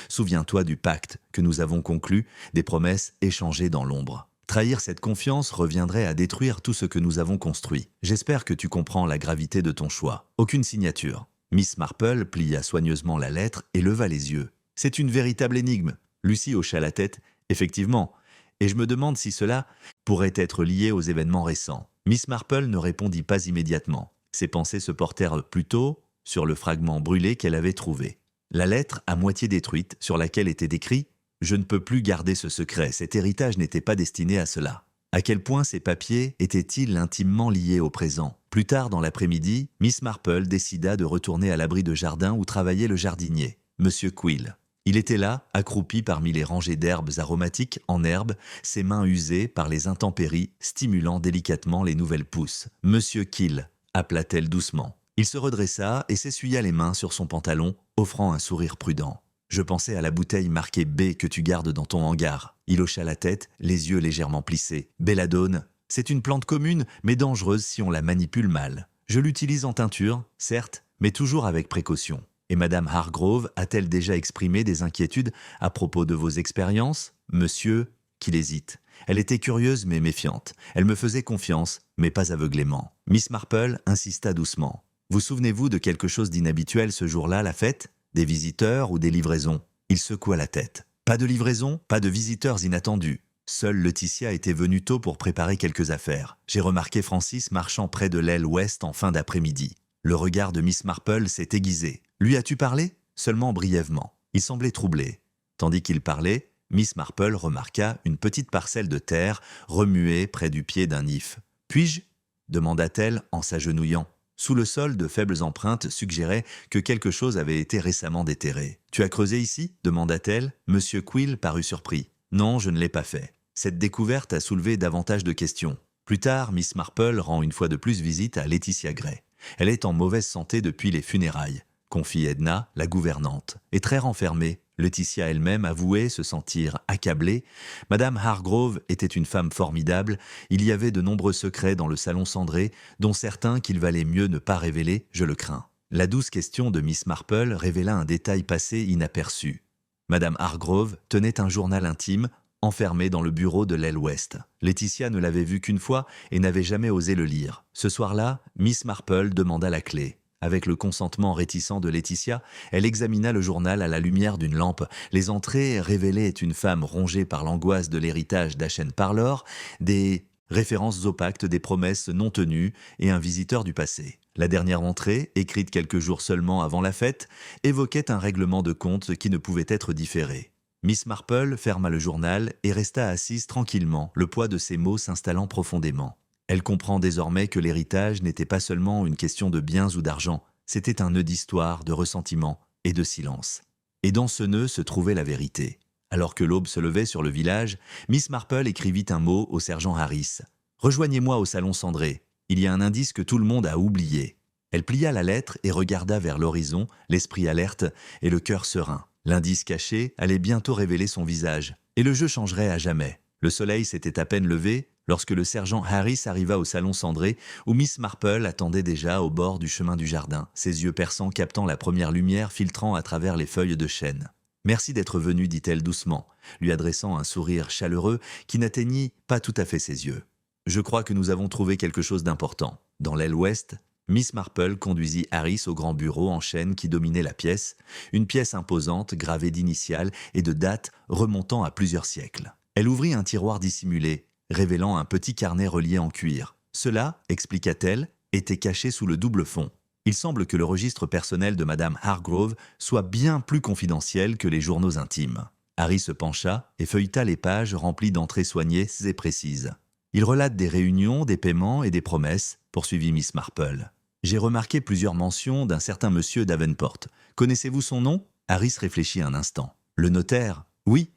Souviens-toi du pacte que nous avons conclu, des promesses échangées dans l'ombre. Trahir cette confiance reviendrait à détruire tout ce que nous avons construit. J'espère que tu comprends la gravité de ton choix. Aucune signature. Miss Marple plia soigneusement la lettre et leva les yeux. C'est une véritable énigme. Lucy hocha la tête. Effectivement. Et je me demande si cela pourrait être lié aux événements récents. Miss Marple ne répondit pas immédiatement. Ses pensées se portèrent plutôt sur le fragment brûlé qu'elle avait trouvé. La lettre à moitié détruite, sur laquelle était écrit « Je ne peux plus garder ce secret, cet héritage n'était pas destiné à cela ». À quel point ces papiers étaient-ils intimement liés au présent? Plus tard dans l'après-midi, Miss Marple décida de retourner à l'abri de jardin où travaillait le jardinier, Monsieur Quill. Il était là, accroupi parmi les rangées d'herbes aromatiques en herbe, ses mains usées par les intempéries, stimulant délicatement les nouvelles pousses. « Monsieur Quill », appela-t-elle doucement. Il se redressa et s'essuya les mains sur son pantalon, offrant un sourire prudent. « Je pensais à la bouteille marquée B que tu gardes dans ton hangar. » Il hocha la tête, les yeux légèrement plissés. « Belladone, c'est une plante commune, mais dangereuse si on la manipule mal. Je l'utilise en teinture, certes, mais toujours avec précaution. Et Madame Hargrove a-t-elle déjà exprimé des inquiétudes à propos de vos expériences? Monsieur, qu'il hésite. Elle était curieuse mais méfiante. Elle me faisait confiance, mais pas aveuglément. Miss Marple insista doucement. Vous souvenez-vous de quelque chose d'inhabituel ce jour-là, la fête? Des visiteurs ou des livraisons? Il secoua la tête. Pas de livraison, pas de visiteurs inattendus. Seule Laetitia était venue tôt pour préparer quelques affaires. J'ai remarqué Francis marchant près de l'aile ouest en fin d'après-midi. Le regard de Miss Marple s'est aiguisé. Lui as-tu parlé? Seulement brièvement. Il semblait troublé. Tandis qu'il parlait, Miss Marple remarqua une petite parcelle de terre remuée près du pied d'un if. « Puis-je » demanda-t-elle en s'agenouillant. Sous le sol, de faibles empreintes suggéraient que quelque chose avait été récemment déterré. « Tu as creusé ici » demanda-t-elle. Monsieur Quill parut surpris. « Non, je ne l'ai pas fait. » Cette découverte a soulevé davantage de questions. Plus tard, Miss Marple rend une fois de plus visite à Laetitia Gray. Elle est en mauvaise santé depuis les funérailles, confie Edna, la gouvernante, et très renfermée. Laetitia elle-même avouait se sentir accablée. Madame Hargrove était une femme formidable. Il y avait de nombreux secrets dans le salon cendré, dont certains qu'il valait mieux ne pas révéler, je le crains. La douce question de Miss Marple révéla un détail passé inaperçu. Madame Hargrove tenait un journal intime, enfermé dans le bureau de l'aile ouest. Laetitia ne l'avait vu qu'une fois et n'avait jamais osé le lire. Ce soir-là, Miss Marple demanda la clé. Avec le consentement réticent de Laetitia, elle examina le journal à la lumière d'une lampe. Les entrées révélaient une femme rongée par l'angoisse de l'héritage d'Ashen Parlor, des références au pacte des promesses non tenues et un visiteur du passé. La dernière entrée, écrite quelques jours seulement avant la fête, évoquait un règlement de compte qui ne pouvait être différé. Miss Marple ferma le journal et resta assise tranquillement, le poids de ses mots s'installant profondément. Elle comprend désormais que l'héritage n'était pas seulement une question de biens ou d'argent, c'était un nœud d'histoire, de ressentiment et de silence. Et dans ce nœud se trouvait la vérité. Alors que l'aube se levait sur le village, Miss Marple écrivit un mot au sergent Harris. « Rejoignez-moi au salon cendré. Il y a un indice que tout le monde a oublié. » Elle plia la lettre et regarda vers l'horizon, l'esprit alerte et le cœur serein. L'indice caché allait bientôt révéler son visage, et le jeu changerait à jamais. Le soleil s'était à peine levé lorsque le sergent Harris arriva au salon cendré où Miss Marple attendait déjà au bord du chemin du jardin, ses yeux perçants captant la première lumière filtrant à travers les feuilles de chêne. « Merci d'être venu, dit-elle doucement, lui adressant un sourire chaleureux qui n'atteignit pas tout à fait ses yeux. « Je crois que nous avons trouvé quelque chose d'important. » Dans l'aile ouest, Miss Marple conduisit Harris au grand bureau en chêne qui dominait la pièce, une pièce imposante gravée d'initiales et de dates remontant à plusieurs siècles. Elle ouvrit un tiroir dissimulé, révélant un petit carnet relié en cuir. Cela, expliqua-t-elle, était caché sous le double fond. Il semble que le registre personnel de Madame Hargrove soit bien plus confidentiel que les journaux intimes. Harry se pencha et feuilleta les pages remplies d'entrées soignées et précises. Il relate des réunions, des paiements et des promesses, poursuivit Miss Marple. J'ai remarqué plusieurs mentions d'un certain monsieur Davenport. Connaissez-vous son nom? Harris réfléchit un instant. Le notaire? Oui.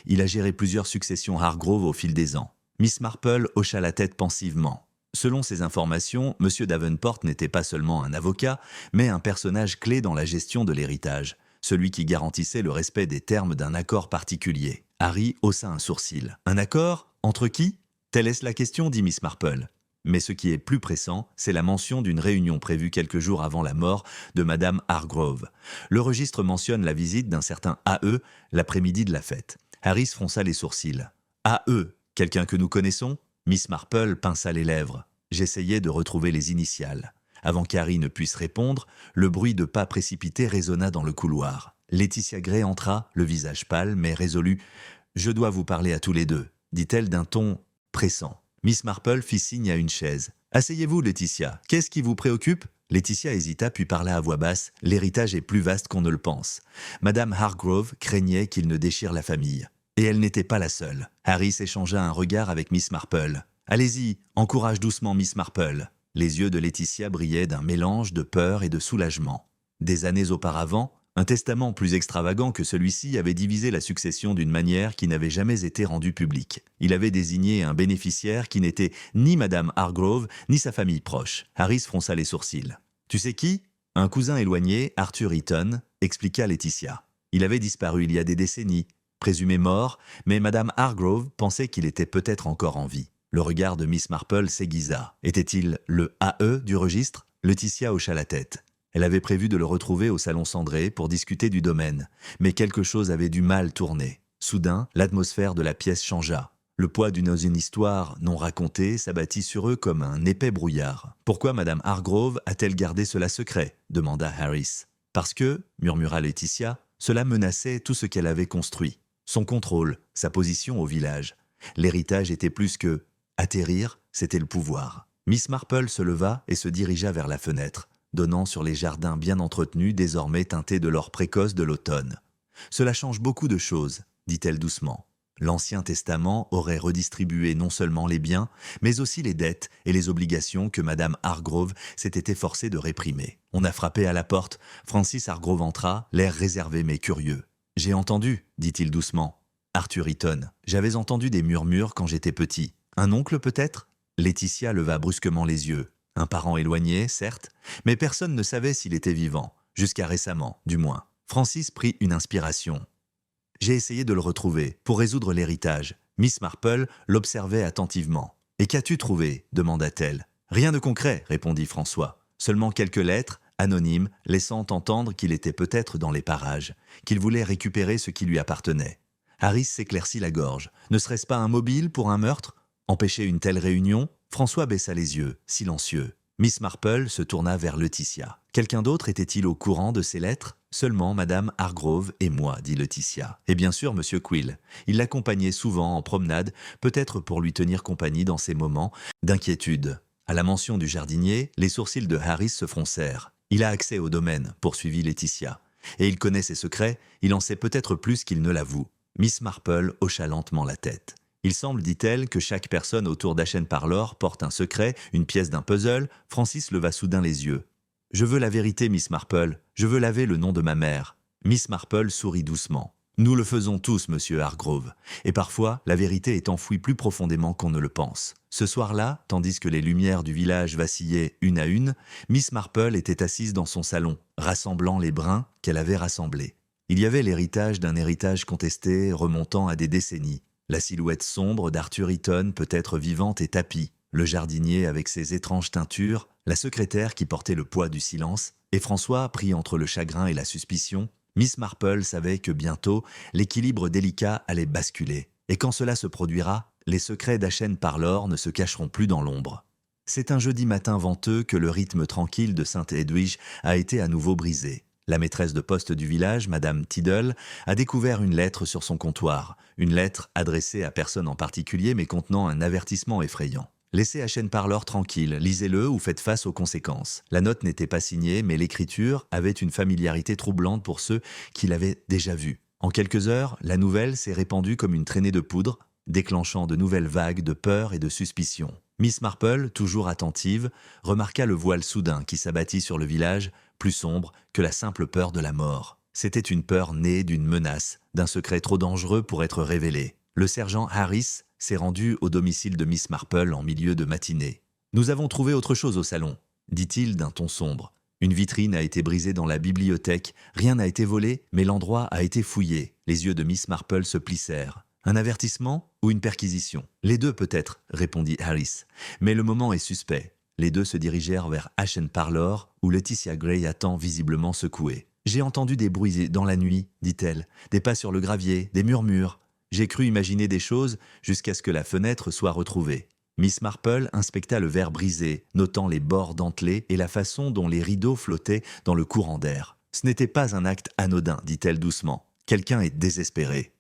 Il a géré plusieurs successions Hargrove au fil des ans. Miss Marple hocha la tête pensivement. Selon ces informations, M. Davenport n'était pas seulement un avocat, mais un personnage clé dans la gestion de l'héritage, celui qui garantissait le respect des termes d'un accord particulier. Harry haussa un sourcil. Un accord? Entre qui? Telle est la question, dit Miss Marple. Mais ce qui est plus pressant, c'est la mention d'une réunion prévue quelques jours avant la mort de Madame Hargrove. Le registre mentionne la visite d'un certain A.E. l'après-midi de la fête. Harris fronça les sourcils. A.E. Quelqu'un que nous connaissons? Miss Marple pinça les lèvres. J'essayais de retrouver les initiales. Avant qu'Harry ne puisse répondre, le bruit de pas précipités résonna dans le couloir. Laetitia Gray entra, le visage pâle mais résolu. « Je dois vous parler à tous les deux », dit-elle d'un ton pressant. Miss Marple fit signe à une chaise. « Asseyez-vous, Laetitia. Qu'est-ce qui vous préoccupe ?» Laetitia hésita puis parla à voix basse. « L'héritage est plus vaste qu'on ne le pense. Madame Hargrove craignait qu'il ne déchire la famille. Et elle n'était pas la seule. » Harris échangea un regard avec Miss Marple. « Allez-y, encourage doucement Miss Marple. » Les yeux de Laetitia brillaient d'un mélange de peur et de soulagement. Des années auparavant, un testament plus extravagant que celui-ci avait divisé la succession d'une manière qui n'avait jamais été rendue publique. Il avait désigné un bénéficiaire qui n'était ni Madame Hargrove ni sa famille proche. Harris fronça les sourcils. « Tu sais qui? Un cousin éloigné, Arthur Eaton, expliqua Laetitia. Il avait disparu il y a des décennies, présumé mort, mais Madame Hargrove pensait qu'il était peut-être encore en vie. Le regard de Miss Marple s'aiguisa. Était-il le A.E. du registre? Laetitia hocha la tête. Elle avait prévu de le retrouver au salon cendré pour discuter du domaine, mais quelque chose avait du mal tourner. Soudain, l'atmosphère de la pièce changea. Le poids d'une histoire non racontée s'abattit sur eux comme un épais brouillard. « Pourquoi Madame Hargrove a-t-elle gardé cela secret ?» demanda Harris. « Parce que, murmura Laetitia, cela menaçait tout ce qu'elle avait construit. Son contrôle, sa position au village. L'héritage était plus que... atterrir, c'était le pouvoir. » Miss Marple se leva et se dirigea vers la fenêtre, donnant sur les jardins bien entretenus, désormais teintés de l'or précoce de l'automne. « Cela change beaucoup de choses, » dit-elle doucement. L'Ancien Testament aurait redistribué non seulement les biens, mais aussi les dettes et les obligations que Madame Hargrove s'était efforcée de réprimer. On a frappé à la porte. Francis Hargrove entra, l'air réservé mais curieux. « J'ai entendu, » dit-il doucement. « Arthur Eaton, j'avais entendu des murmures quand j'étais petit. Un oncle peut-être ?» Laetitia leva brusquement les yeux. Un parent éloigné, certes, mais personne ne savait s'il était vivant, jusqu'à récemment, du moins. Francis prit une inspiration. « J'ai essayé de le retrouver, pour résoudre l'héritage. » Miss Marple l'observait attentivement. « Et qu'as-tu trouvé ?» demanda-t-elle. « Rien de concret, » répondit François. « Seulement quelques lettres, anonymes, laissant entendre qu'il était peut-être dans les parages, qu'il voulait récupérer ce qui lui appartenait. » Harris s'éclaircit la gorge. « Ne serait-ce pas un mobile pour un meurtre ? Empêcher une telle réunion ?» François baissa les yeux, silencieux. Miss Marple se tourna vers Laetitia. Quelqu'un d'autre était-il au courant de ces lettres? Seulement Madame Hargrove et moi, dit Laetitia. Et bien sûr Monsieur Quill. Il l'accompagnait souvent en promenade, peut-être pour lui tenir compagnie dans ses moments d'inquiétude. À la mention du jardinier, les sourcils de Harris se froncèrent. Il a accès au domaine, poursuivit Laetitia. Et il connaît ses secrets, il en sait peut-être plus qu'il ne l'avoue. Miss Marple hocha lentement la tête. Il semble, dit-elle, que chaque personne autour d'Ashenparlour porte un secret, une pièce d'un puzzle. Francis leva soudain les yeux. « Je veux la vérité, Miss Marple. Je veux laver le nom de ma mère. » Miss Marple sourit doucement. « Nous le faisons tous, monsieur Hargrove. Et parfois, la vérité est enfouie plus profondément qu'on ne le pense. » Ce soir-là, tandis que les lumières du village vacillaient une à une, Miss Marple était assise dans son salon, rassemblant les brins qu'elle avait rassemblés. Il y avait l'héritage d'un héritage contesté remontant à des décennies. La silhouette sombre d'Arthur Eaton peut-être vivante et tapie, le jardinier avec ses étranges teintures, la secrétaire qui portait le poids du silence, et François pris entre le chagrin et la suspicion. Miss Marple savait que bientôt, l'équilibre délicat allait basculer. Et quand cela se produira, les secrets d'Ashenparlour ne se cacheront plus dans l'ombre. C'est un jeudi matin venteux que le rythme tranquille de Saint-Edwige a été à nouveau brisé. La maîtresse de poste du village, Madame Tiddle, a découvert une lettre sur son comptoir. Une lettre adressée à personne en particulier mais contenant un avertissement effrayant. Laissez Ashenparlour tranquille, lisez-le ou faites face aux conséquences. La note n'était pas signée, mais l'écriture avait une familiarité troublante pour ceux qui l'avaient déjà vue. En quelques heures, la nouvelle s'est répandue comme une traînée de poudre, déclenchant de nouvelles vagues de peur et de suspicion. Miss Marple, toujours attentive, remarqua le voile soudain qui s'abattit sur le village, plus sombre que la simple peur de la mort. C'était une peur née d'une menace, d'un secret trop dangereux pour être révélé. Le sergent Harris s'est rendu au domicile de Miss Marple en milieu de matinée. « Nous avons trouvé autre chose au salon », dit-il d'un ton sombre. Une vitrine a été brisée dans la bibliothèque, rien n'a été volé, mais l'endroit a été fouillé. Les yeux de Miss Marple se plissèrent. Un avertissement ou une perquisition? Les deux peut-être, répondit Harris. Mais le moment est suspect. Les deux se dirigèrent vers Ashenparlour, où Laetitia Gray attend visiblement secouée. J'ai entendu des bruits dans la nuit, dit-elle, des pas sur le gravier, des murmures. J'ai cru imaginer des choses jusqu'à ce que la fenêtre soit retrouvée. Miss Marple inspecta le verre brisé, notant les bords dentelés et la façon dont les rideaux flottaient dans le courant d'air. Ce n'était pas un acte anodin, dit-elle doucement. Quelqu'un est désespéré.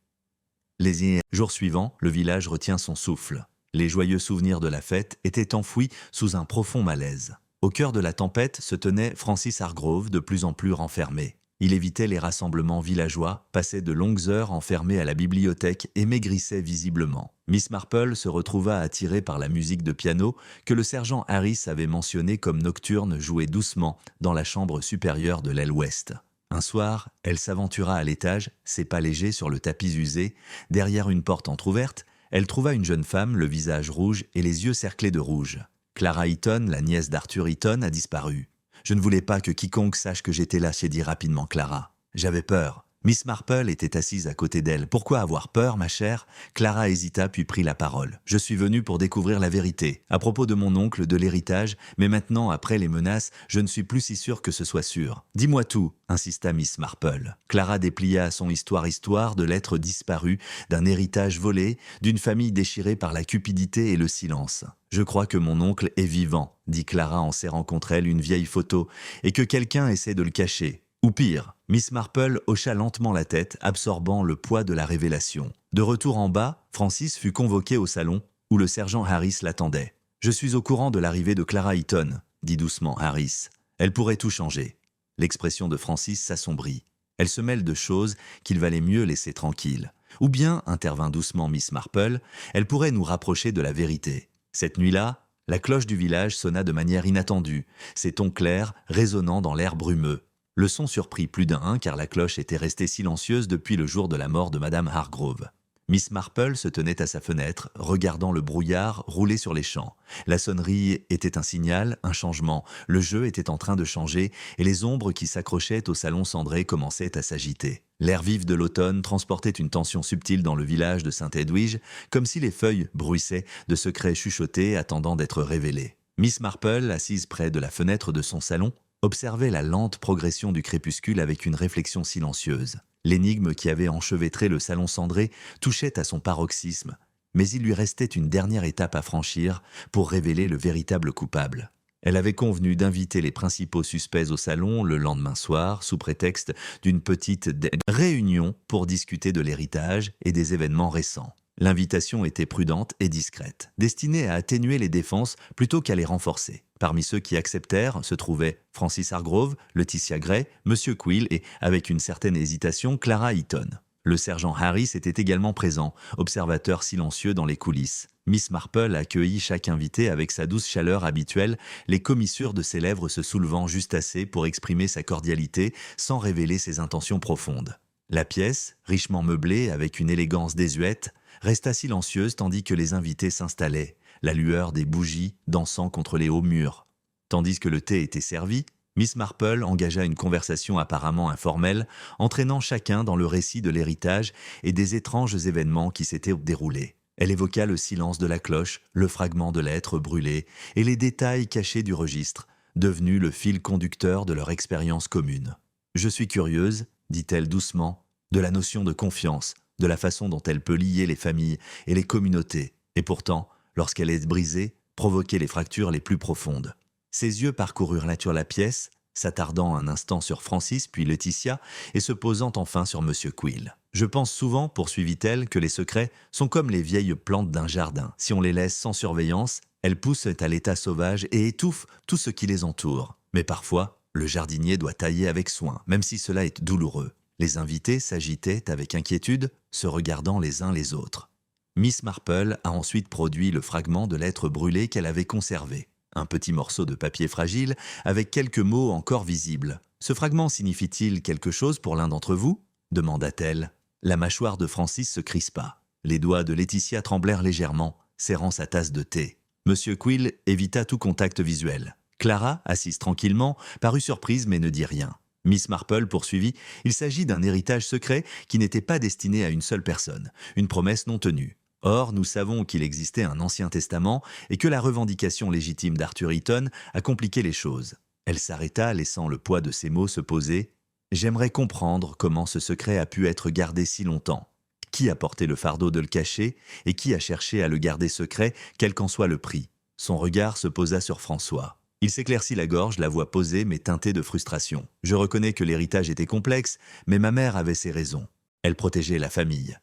Les jours suivants, le village retient son souffle. Les joyeux souvenirs de la fête étaient enfouis sous un profond malaise. Au cœur de la tempête se tenait Francis Hargrove, de plus en plus renfermé. Il évitait les rassemblements villageois, passait de longues heures enfermé à la bibliothèque et maigrissait visiblement. Miss Marple se retrouva attirée par la musique de piano que le sergent Harris avait mentionnée comme nocturne jouée doucement dans la chambre supérieure de l'aile ouest. Un soir, elle s'aventura à l'étage, ses pas légers sur le tapis usé. Derrière une porte entr'ouverte, elle trouva une jeune femme, le visage rouge et les yeux cerclés de rouge. Clara Eaton, la nièce d'Arthur Eaton, a disparu. « Je ne voulais pas que quiconque sache que j'étais là », s'est dit rapidement Clara. « J'avais peur. » Miss Marple était assise à côté d'elle. « Pourquoi avoir peur, ma chère ?» Clara hésita puis prit la parole. « Je suis venue pour découvrir la vérité, à propos de mon oncle, de l'héritage, mais maintenant, après les menaces, je ne suis plus si sûre que ce soit sûr. »« Dis-moi tout », insista Miss Marple. Clara déplia son histoire de l'être disparu, d'un héritage volé, d'une famille déchirée par la cupidité et le silence. « Je crois que mon oncle est vivant », dit Clara en serrant contre elle une vieille photo, « et que quelqu'un essaie de le cacher. Ou pire. » Miss Marple hocha lentement la tête, absorbant le poids de la révélation. De retour en bas, Francis fut convoqué au salon, où le sergent Harris l'attendait. « Je suis au courant de l'arrivée de Clara Eaton », dit doucement Harris. « Elle pourrait tout changer. » L'expression de Francis s'assombrit. « Elle se mêle de choses qu'il valait mieux laisser tranquilles. Ou bien, intervint doucement Miss Marple, elle pourrait nous rapprocher de la vérité. » Cette nuit-là, la cloche du village sonna de manière inattendue, ses tons clairs résonnant dans l'air brumeux. Le son surprit plus d'un car la cloche était restée silencieuse depuis le jour de la mort de Madame Hargrove. Miss Marple se tenait à sa fenêtre, regardant le brouillard rouler sur les champs. La sonnerie était un signal, un changement. Le jeu était en train de changer et les ombres qui s'accrochaient au salon cendré commençaient à s'agiter. L'air vif de l'automne transportait une tension subtile dans le village de Saint-Edwige, comme si les feuilles bruissaient de secrets chuchotés attendant d'être révélés. Miss Marple, assise près de la fenêtre de son salon, observait la lente progression du crépuscule avec une réflexion silencieuse. L'énigme qui avait enchevêtré le salon cendré touchait à son paroxysme, mais il lui restait une dernière étape à franchir pour révéler le véritable coupable. Elle avait convenu d'inviter les principaux suspects au salon le lendemain soir, sous prétexte d'une petite réunion pour discuter de l'héritage et des événements récents. L'invitation était prudente et discrète, destinée à atténuer les défenses plutôt qu'à les renforcer. Parmi ceux qui acceptèrent se trouvaient Francis Hargrove, Laetitia Gray, Monsieur Quill et, avec une certaine hésitation, Clara Eaton. Le sergent Harris était également présent, observateur silencieux dans les coulisses. Miss Marple accueillit chaque invité avec sa douce chaleur habituelle, les commissures de ses lèvres se soulevant juste assez pour exprimer sa cordialité sans révéler ses intentions profondes. La pièce, richement meublée avec une élégance désuète, resta silencieuse tandis que les invités s'installaient, la lueur des bougies dansant contre les hauts murs. Tandis que le thé était servi, Miss Marple engagea une conversation apparemment informelle, entraînant chacun dans le récit de l'héritage et des étranges événements qui s'étaient déroulés. Elle évoqua le silence de la cloche, le fragment de lettre brûlé et les détails cachés du registre, devenus le fil conducteur de leur expérience commune. « Je suis curieuse, dit-elle doucement, de la notion de confiance, de la façon dont elle peut lier les familles et les communautés, et pourtant, lorsqu'elle est brisée, provoquer les fractures les plus profondes. » Ses yeux parcoururent la pièce, s'attardant un instant sur Francis puis Laetitia et se posant enfin sur Monsieur Quill. « Je pense souvent, poursuivit-elle, que les secrets sont comme les vieilles plantes d'un jardin. Si on les laisse sans surveillance, elles poussent à l'état sauvage et étouffent tout ce qui les entoure. Mais parfois, le jardinier doit tailler avec soin, même si cela est douloureux. » Les invités s'agitaient avec inquiétude, se regardant les uns les autres. Miss Marple a ensuite produit le fragment de lettre brûlée qu'elle avait conservé. Un petit morceau de papier fragile avec quelques mots encore visibles. « Ce fragment signifie-t-il quelque chose pour l'un d'entre vous ?» demanda-t-elle. La mâchoire de Francis se crispa. Les doigts de Laetitia tremblèrent légèrement, serrant sa tasse de thé. Monsieur Quill évita tout contact visuel. Clara, assise tranquillement, parut surprise mais ne dit rien. Miss Marple poursuivit « Il s'agit d'un héritage secret qui n'était pas destiné à une seule personne, une promesse non tenue. Or, nous savons qu'il existait un Ancien Testament et que la revendication légitime d'Arthur Eaton a compliqué les choses. » Elle s'arrêta, laissant le poids de ses mots se poser. « J'aimerais comprendre comment ce secret a pu être gardé si longtemps. Qui a porté le fardeau de le cacher et qui a cherché à le garder secret, quel qu'en soit le prix ?» Son regard se posa sur François. Il s'éclaircit la gorge, la voix posée mais teintée de frustration. « Je reconnais que l'héritage était complexe, mais ma mère avait ses raisons. Elle protégeait la famille. »«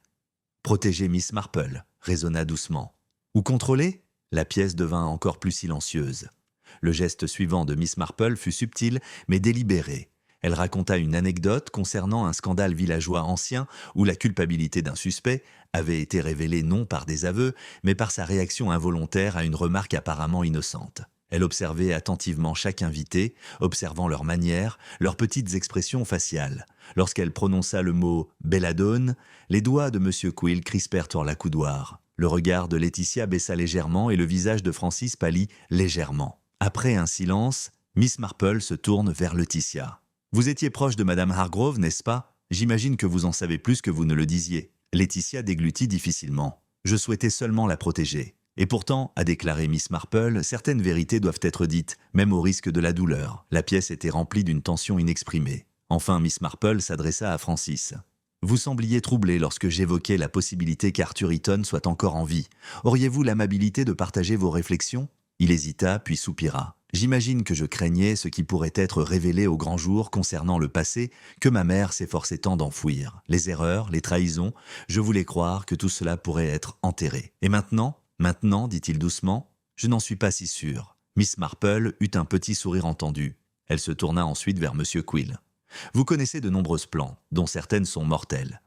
Protéger Miss Marple », résonna doucement. « Ou contrôler ?» La pièce devint encore plus silencieuse. Le geste suivant de Miss Marple fut subtil mais délibéré. Elle raconta une anecdote concernant un scandale villageois ancien où la culpabilité d'un suspect avait été révélée non par des aveux, mais par sa réaction involontaire à une remarque apparemment innocente. Elle observait attentivement chaque invité, observant leurs manières, leurs petites expressions faciales. Lorsqu'elle prononça le mot « belladone », les doigts de Monsieur Quill crispèrent hors l'accoudoir. Le regard de Laetitia baissa légèrement et le visage de Francis pâlit légèrement. Après un silence, Miss Marple se tourne vers Laetitia. « Vous étiez proche de Madame Hargrove, n'est-ce pas? J'imagine que vous en savez plus que vous ne le disiez. » Laetitia déglutit difficilement. « Je souhaitais seulement la protéger. » Et pourtant, a déclaré Miss Marple, certaines vérités doivent être dites, même au risque de la douleur. La pièce était remplie d'une tension inexprimée. Enfin, Miss Marple s'adressa à Francis. « Vous sembliez troublé lorsque j'évoquais la possibilité qu'Arthur Eaton soit encore en vie. Auriez-vous l'amabilité de partager vos réflexions ?» Il hésita, puis soupira. « J'imagine que je craignais ce qui pourrait être révélé au grand jour concernant le passé que ma mère s'efforçait tant d'enfouir. Les erreurs, les trahisons, je voulais croire que tout cela pourrait être enterré. Et maintenant, dit-il doucement, je n'en suis pas si sûr. » Miss Marple eut un petit sourire entendu. Elle se tourna ensuite vers Monsieur Quill. « Vous connaissez de nombreuses plantes, dont certaines sont mortelles.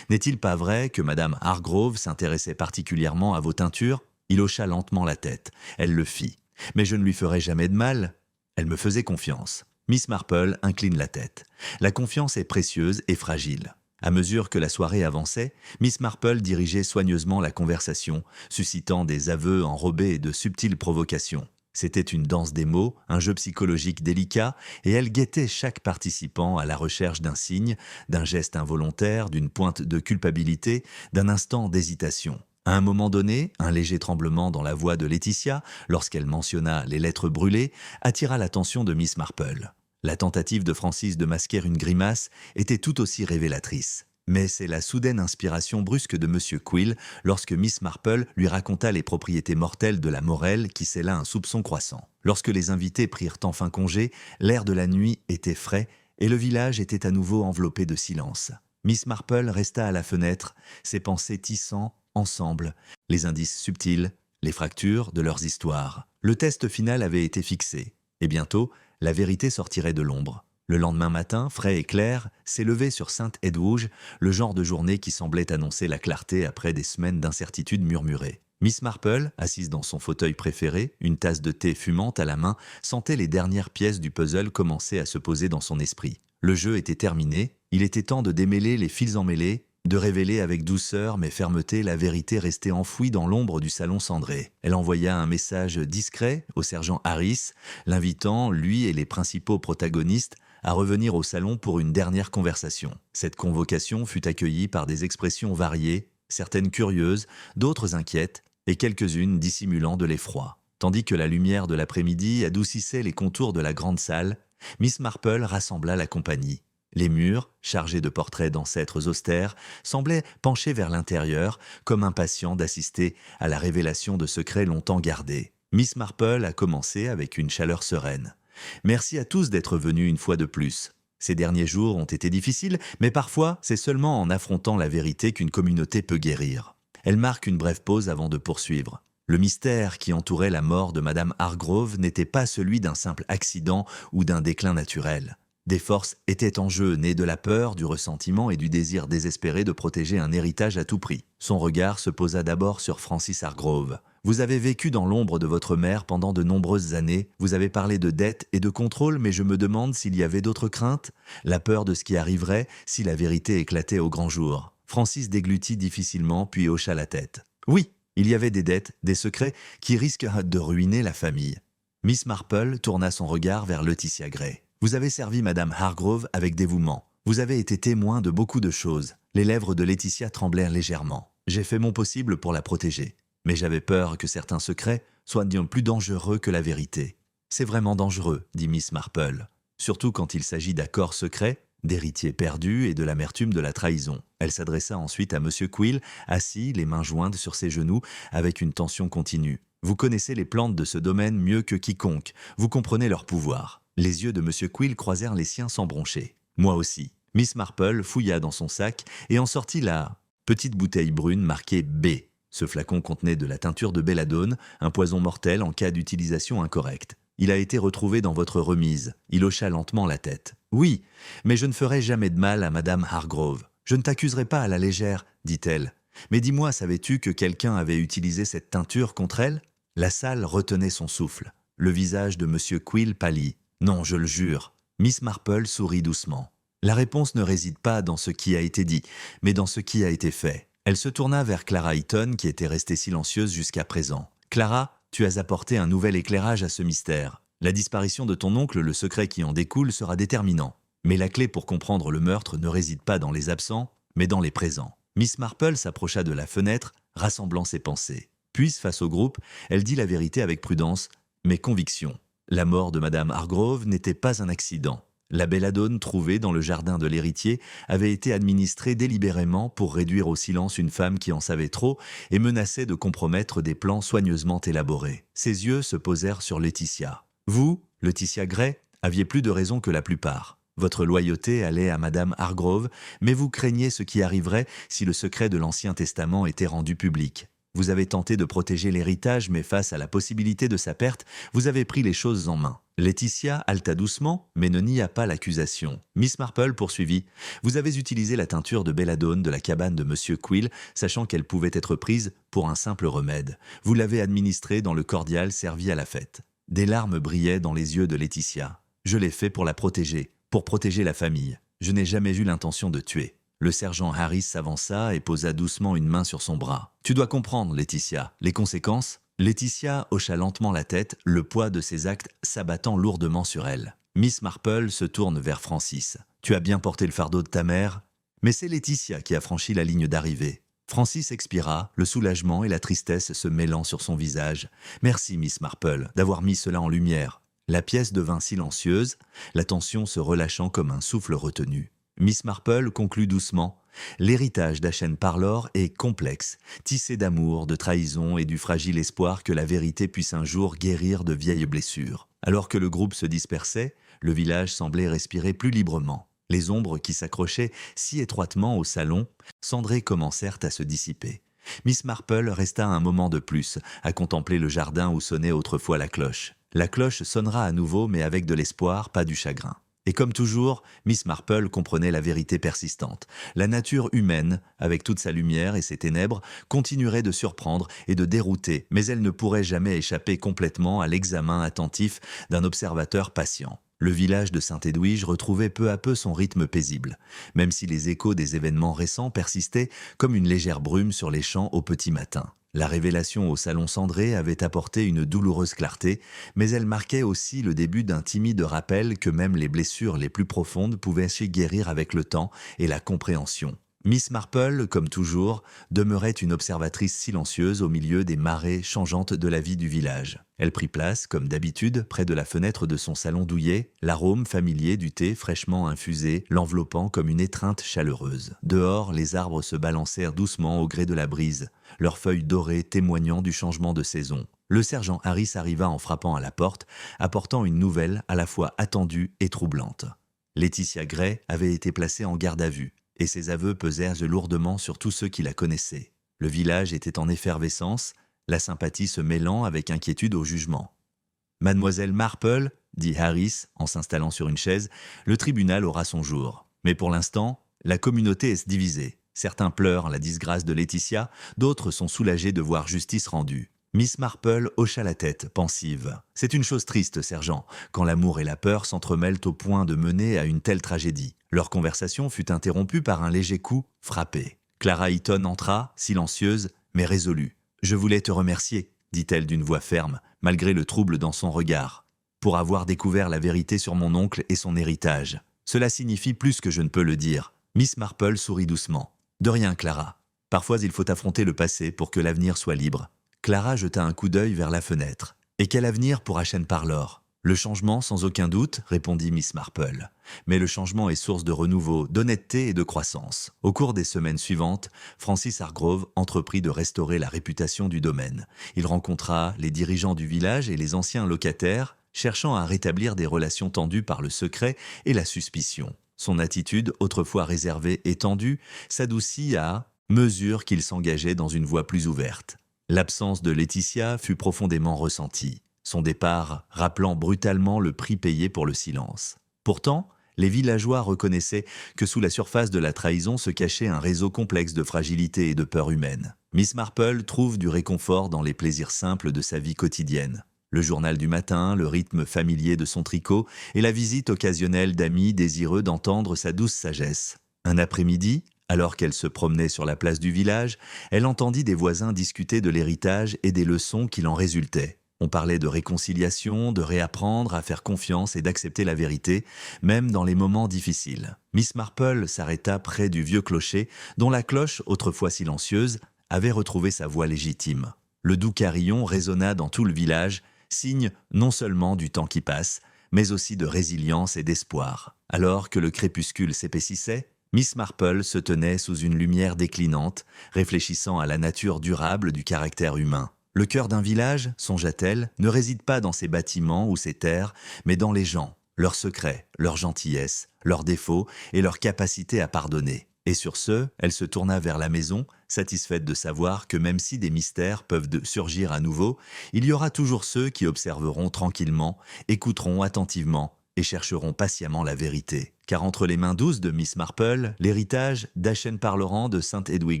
N'est-il pas vrai que Madame Hargrove s'intéressait particulièrement à vos teintures ?» Il hocha lentement la tête. Elle le fit. « Mais je ne lui ferai jamais de mal. » Elle me faisait confiance. Miss Marple incline la tête. La confiance est précieuse et fragile. À mesure que la soirée avançait, Miss Marple dirigeait soigneusement la conversation, suscitant des aveux enrobés et de subtiles provocations. C'était une danse des mots, un jeu psychologique délicat, et elle guettait chaque participant à la recherche d'un signe, d'un geste involontaire, d'une pointe de culpabilité, d'un instant d'hésitation. À un moment donné, un léger tremblement dans la voix de Laetitia, lorsqu'elle mentionna les lettres brûlées, attira l'attention de Miss Marple. La tentative de Francis de masquer une grimace était tout aussi révélatrice. Mais c'est la soudaine inspiration brusque de Monsieur Quill lorsque Miss Marple lui raconta les propriétés mortelles de la morelle qui scella un soupçon croissant. Lorsque les invités prirent enfin congé, l'air de la nuit était frais et le village était à nouveau enveloppé de silence. Miss Marple resta à la fenêtre, ses pensées tissant, ensemble, les indices subtils, les fractures de leurs histoires. Le test final avait été fixé, et bientôt, la vérité sortirait de l'ombre. Le lendemain matin, frais et clair, s'élevait sur Sainte-Edwouge, le genre de journée qui semblait annoncer la clarté après des semaines d'incertitude murmurée. Miss Marple, assise dans son fauteuil préféré, une tasse de thé fumante à la main, sentait les dernières pièces du puzzle commencer à se poser dans son esprit. Le jeu était terminé, il était temps de démêler les fils emmêlés, de révéler avec douceur mais fermeté la vérité restée enfouie dans l'ombre du salon cendré. Elle envoya un message discret au sergent Harris, l'invitant, lui et les principaux protagonistes, à revenir au salon pour une dernière conversation. Cette convocation fut accueillie par des expressions variées, certaines curieuses, d'autres inquiètes, et quelques-unes dissimulant de l'effroi. Tandis que la lumière de l'après-midi adoucissait les contours de la grande salle, Miss Marple rassembla la compagnie. Les murs, chargés de portraits d'ancêtres austères, semblaient penchés vers l'intérieur, comme impatients d'assister à la révélation de secrets longtemps gardés. Miss Marple a commencé avec une chaleur sereine. « Merci à tous d'être venus une fois de plus. Ces derniers jours ont été difficiles, mais parfois, c'est seulement en affrontant la vérité qu'une communauté peut guérir. » Elle marque une brève pause avant de poursuivre. Le mystère qui entourait la mort de Madame Hargrove n'était pas celui d'un simple accident ou d'un déclin naturel. Des forces étaient en jeu, nées de la peur, du ressentiment et du désir désespéré de protéger un héritage à tout prix. Son regard se posa d'abord sur Francis Hargrove. Vous avez vécu dans l'ombre de votre mère pendant de nombreuses années, vous avez parlé de dette et de contrôle, mais je me demande s'il y avait d'autres craintes, la peur de ce qui arriverait si la vérité éclatait au grand jour. Francis déglutit difficilement, puis hocha la tête. Oui, il y avait des dettes, des secrets qui risqueraient de ruiner la famille. Miss Marple tourna son regard vers Laetitia Gray. Vous avez servi Madame Hargrove avec dévouement. Vous avez été témoin de beaucoup de choses. Les lèvres de Laetitia tremblèrent légèrement. J'ai fait mon possible pour la protéger. Mais j'avais peur que certains secrets soient bien plus dangereux que la vérité. C'est vraiment dangereux, dit Miss Marple. Surtout quand il s'agit d'accords secrets, d'héritiers perdus et de l'amertume de la trahison. Elle s'adressa ensuite à M. Quill, assis, les mains jointes sur ses genoux, avec une tension continue. Vous connaissez les plantes de ce domaine mieux que quiconque. Vous comprenez leur pouvoir. Les yeux de M. Quill croisèrent les siens sans broncher. Moi aussi. Miss Marple fouilla dans son sac et en sortit la petite bouteille brune marquée B. Ce flacon contenait de la teinture de belladone, un poison mortel en cas d'utilisation incorrecte. Il a été retrouvé dans votre remise. Il hocha lentement la tête. Oui, mais je ne ferai jamais de mal à Madame Hargrove. Je ne t'accuserai pas à la légère, dit-elle. Mais dis-moi, savais-tu que quelqu'un avait utilisé cette teinture contre elle? La salle retenait son souffle. Le visage de M. Quill pâlit. Non, je le jure. Miss Marple sourit doucement. La réponse ne réside pas dans ce qui a été dit, mais dans ce qui a été fait. Elle se tourna vers Clara Eaton, qui était restée silencieuse jusqu'à présent. Clara, tu as apporté un nouvel éclairage à ce mystère. La disparition de ton oncle, le secret qui en découle, sera déterminant. Mais la clé pour comprendre le meurtre ne réside pas dans les absents, mais dans les présents. Miss Marple s'approcha de la fenêtre, rassemblant ses pensées. Puis, face au groupe, elle dit la vérité avec prudence, mais conviction. La mort de Madame Hargrove n'était pas un accident. La belladone trouvée dans le jardin de l'héritier avait été administrée délibérément pour réduire au silence une femme qui en savait trop et menaçait de compromettre des plans soigneusement élaborés. Ses yeux se posèrent sur Laetitia. Vous, Laetitia Gray, aviez plus de raison que la plupart. Votre loyauté allait à Madame Hargrove, mais vous craignez ce qui arriverait si le secret de l'Ancien Testament était rendu public. Vous avez tenté de protéger l'héritage, mais face à la possibilité de sa perte, vous avez pris les choses en main. Laetitia halta doucement, mais ne nia pas l'accusation. Miss Marple poursuivit. Vous avez utilisé la teinture de belladone de la cabane de M. Quill, sachant qu'elle pouvait être prise pour un simple remède. Vous l'avez administrée dans le cordial servi à la fête. Des larmes brillaient dans les yeux de Laetitia. Je l'ai fait pour la protéger, pour protéger la famille. Je n'ai jamais eu l'intention de tuer. Le sergent Harris s'avança et posa doucement une main sur son bras. « Tu dois comprendre, Laetitia. Les conséquences ?» Laetitia hocha lentement la tête, le poids de ses actes s'abattant lourdement sur elle. Miss Marple se tourne vers Francis. « Tu as bien porté le fardeau de ta mère ?» Mais c'est Laetitia qui a franchi la ligne d'arrivée. Francis expira, le soulagement et la tristesse se mêlant sur son visage. « Merci, Miss Marple, d'avoir mis cela en lumière. » La pièce devint silencieuse, la tension se relâchant comme un souffle retenu. Miss Marple conclut doucement. L'héritage d'Ashen Parlor est complexe, tissé d'amour, de trahison et du fragile espoir que la vérité puisse un jour guérir de vieilles blessures. Alors que le groupe se dispersait, le village semblait respirer plus librement. Les ombres qui s'accrochaient si étroitement au salon cendrées commencèrent à se dissiper. Miss Marple resta un moment de plus à contempler le jardin où sonnait autrefois la cloche. La cloche sonnera à nouveau, mais avec de l'espoir, pas du chagrin. Et comme toujours, Miss Marple comprenait la vérité persistante. La nature humaine, avec toute sa lumière et ses ténèbres, continuerait de surprendre et de dérouter, mais elle ne pourrait jamais échapper complètement à l'examen attentif d'un observateur patient. Le village de Saint-Edwige retrouvait peu à peu son rythme paisible, même si les échos des événements récents persistaient comme une légère brume sur les champs au petit matin. La révélation au salon cendré avait apporté une douloureuse clarté, mais elle marquait aussi le début d'un timide rappel que même les blessures les plus profondes pouvaient se guérir avec le temps et la compréhension. Miss Marple, comme toujours, demeurait une observatrice silencieuse au milieu des marées changeantes de la vie du village. Elle prit place, comme d'habitude, près de la fenêtre de son salon douillet, l'arôme familier du thé fraîchement infusé, l'enveloppant comme une étreinte chaleureuse. Dehors, les arbres se balancèrent doucement au gré de la brise, leurs feuilles dorées témoignant du changement de saison. Le sergent Harris arriva en frappant à la porte, apportant une nouvelle à la fois attendue et troublante. Laetitia Gray avait été placée en garde à vue, et ses aveux pesèrent lourdement sur tous ceux qui la connaissaient. Le village était en effervescence, la sympathie se mêlant avec inquiétude au jugement. « Mademoiselle Marple, dit Harris en s'installant sur une chaise, le tribunal aura son jour. Mais pour l'instant, la communauté est divisée. Certains pleurent la disgrâce de Laetitia, d'autres sont soulagés de voir justice rendue. Miss Marple hocha la tête, pensive. « C'est une chose triste, sergent, quand l'amour et la peur s'entremêlent au point de mener à une telle tragédie. » Leur conversation fut interrompue par un léger coup frappé. Clara Eaton entra, silencieuse, mais résolue. « Je voulais te remercier, » dit-elle d'une voix ferme, malgré le trouble dans son regard, « pour avoir découvert la vérité sur mon oncle et son héritage. Cela signifie plus que je ne peux le dire. » Miss Marple sourit doucement. « De rien, Clara. Parfois il faut affronter le passé pour que l'avenir soit libre. » Clara jeta un coup d'œil vers la fenêtre. « Et quel avenir pour Ashen Parlor ?»« Le changement, sans aucun doute, » répondit Miss Marple. « Mais le changement est source de renouveau, d'honnêteté et de croissance. » Au cours des semaines suivantes, Francis Hargrove entreprit de restaurer la réputation du domaine. Il rencontra les dirigeants du village et les anciens locataires, cherchant à rétablir des relations tendues par le secret et la suspicion. Son attitude, autrefois réservée et tendue, s'adoucit à mesure qu'il s'engageait dans une voie plus ouverte. L'absence de Laetitia fut profondément ressentie, son départ rappelant brutalement le prix payé pour le silence. Pourtant, les villageois reconnaissaient que sous la surface de la trahison se cachait un réseau complexe de fragilité et de peur humaine. Miss Marple trouve du réconfort dans les plaisirs simples de sa vie quotidienne. Le journal du matin, le rythme familier de son tricot et la visite occasionnelle d'amis désireux d'entendre sa douce sagesse. Un après-midi, alors qu'elle se promenait sur la place du village, elle entendit des voisins discuter de l'héritage et des leçons qu'il en résultait. On parlait de réconciliation, de réapprendre à faire confiance et d'accepter la vérité, même dans les moments difficiles. Miss Marple s'arrêta près du vieux clocher, dont la cloche, autrefois silencieuse, avait retrouvé sa voix légitime. Le doux carillon résonna dans tout le village, signe non seulement du temps qui passe, mais aussi de résilience et d'espoir. Alors que le crépuscule s'épaississait, Miss Marple se tenait sous une lumière déclinante, réfléchissant à la nature durable du caractère humain. Le cœur d'un village, songea-t-elle, ne réside pas dans ses bâtiments ou ses terres, mais dans les gens, leurs secrets, leur gentillesse, leurs défauts et leur capacité à pardonner. Et sur ce, elle se tourna vers la maison, satisfaite de savoir que même si des mystères peuvent surgir à nouveau, il y aura toujours ceux qui observeront tranquillement, écouteront attentivement et chercheront patiemment la vérité. Car entre les mains douces de Miss Marple, l'héritage d'Ashen Parlor de Saint-Edwige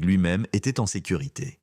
lui-même était en sécurité.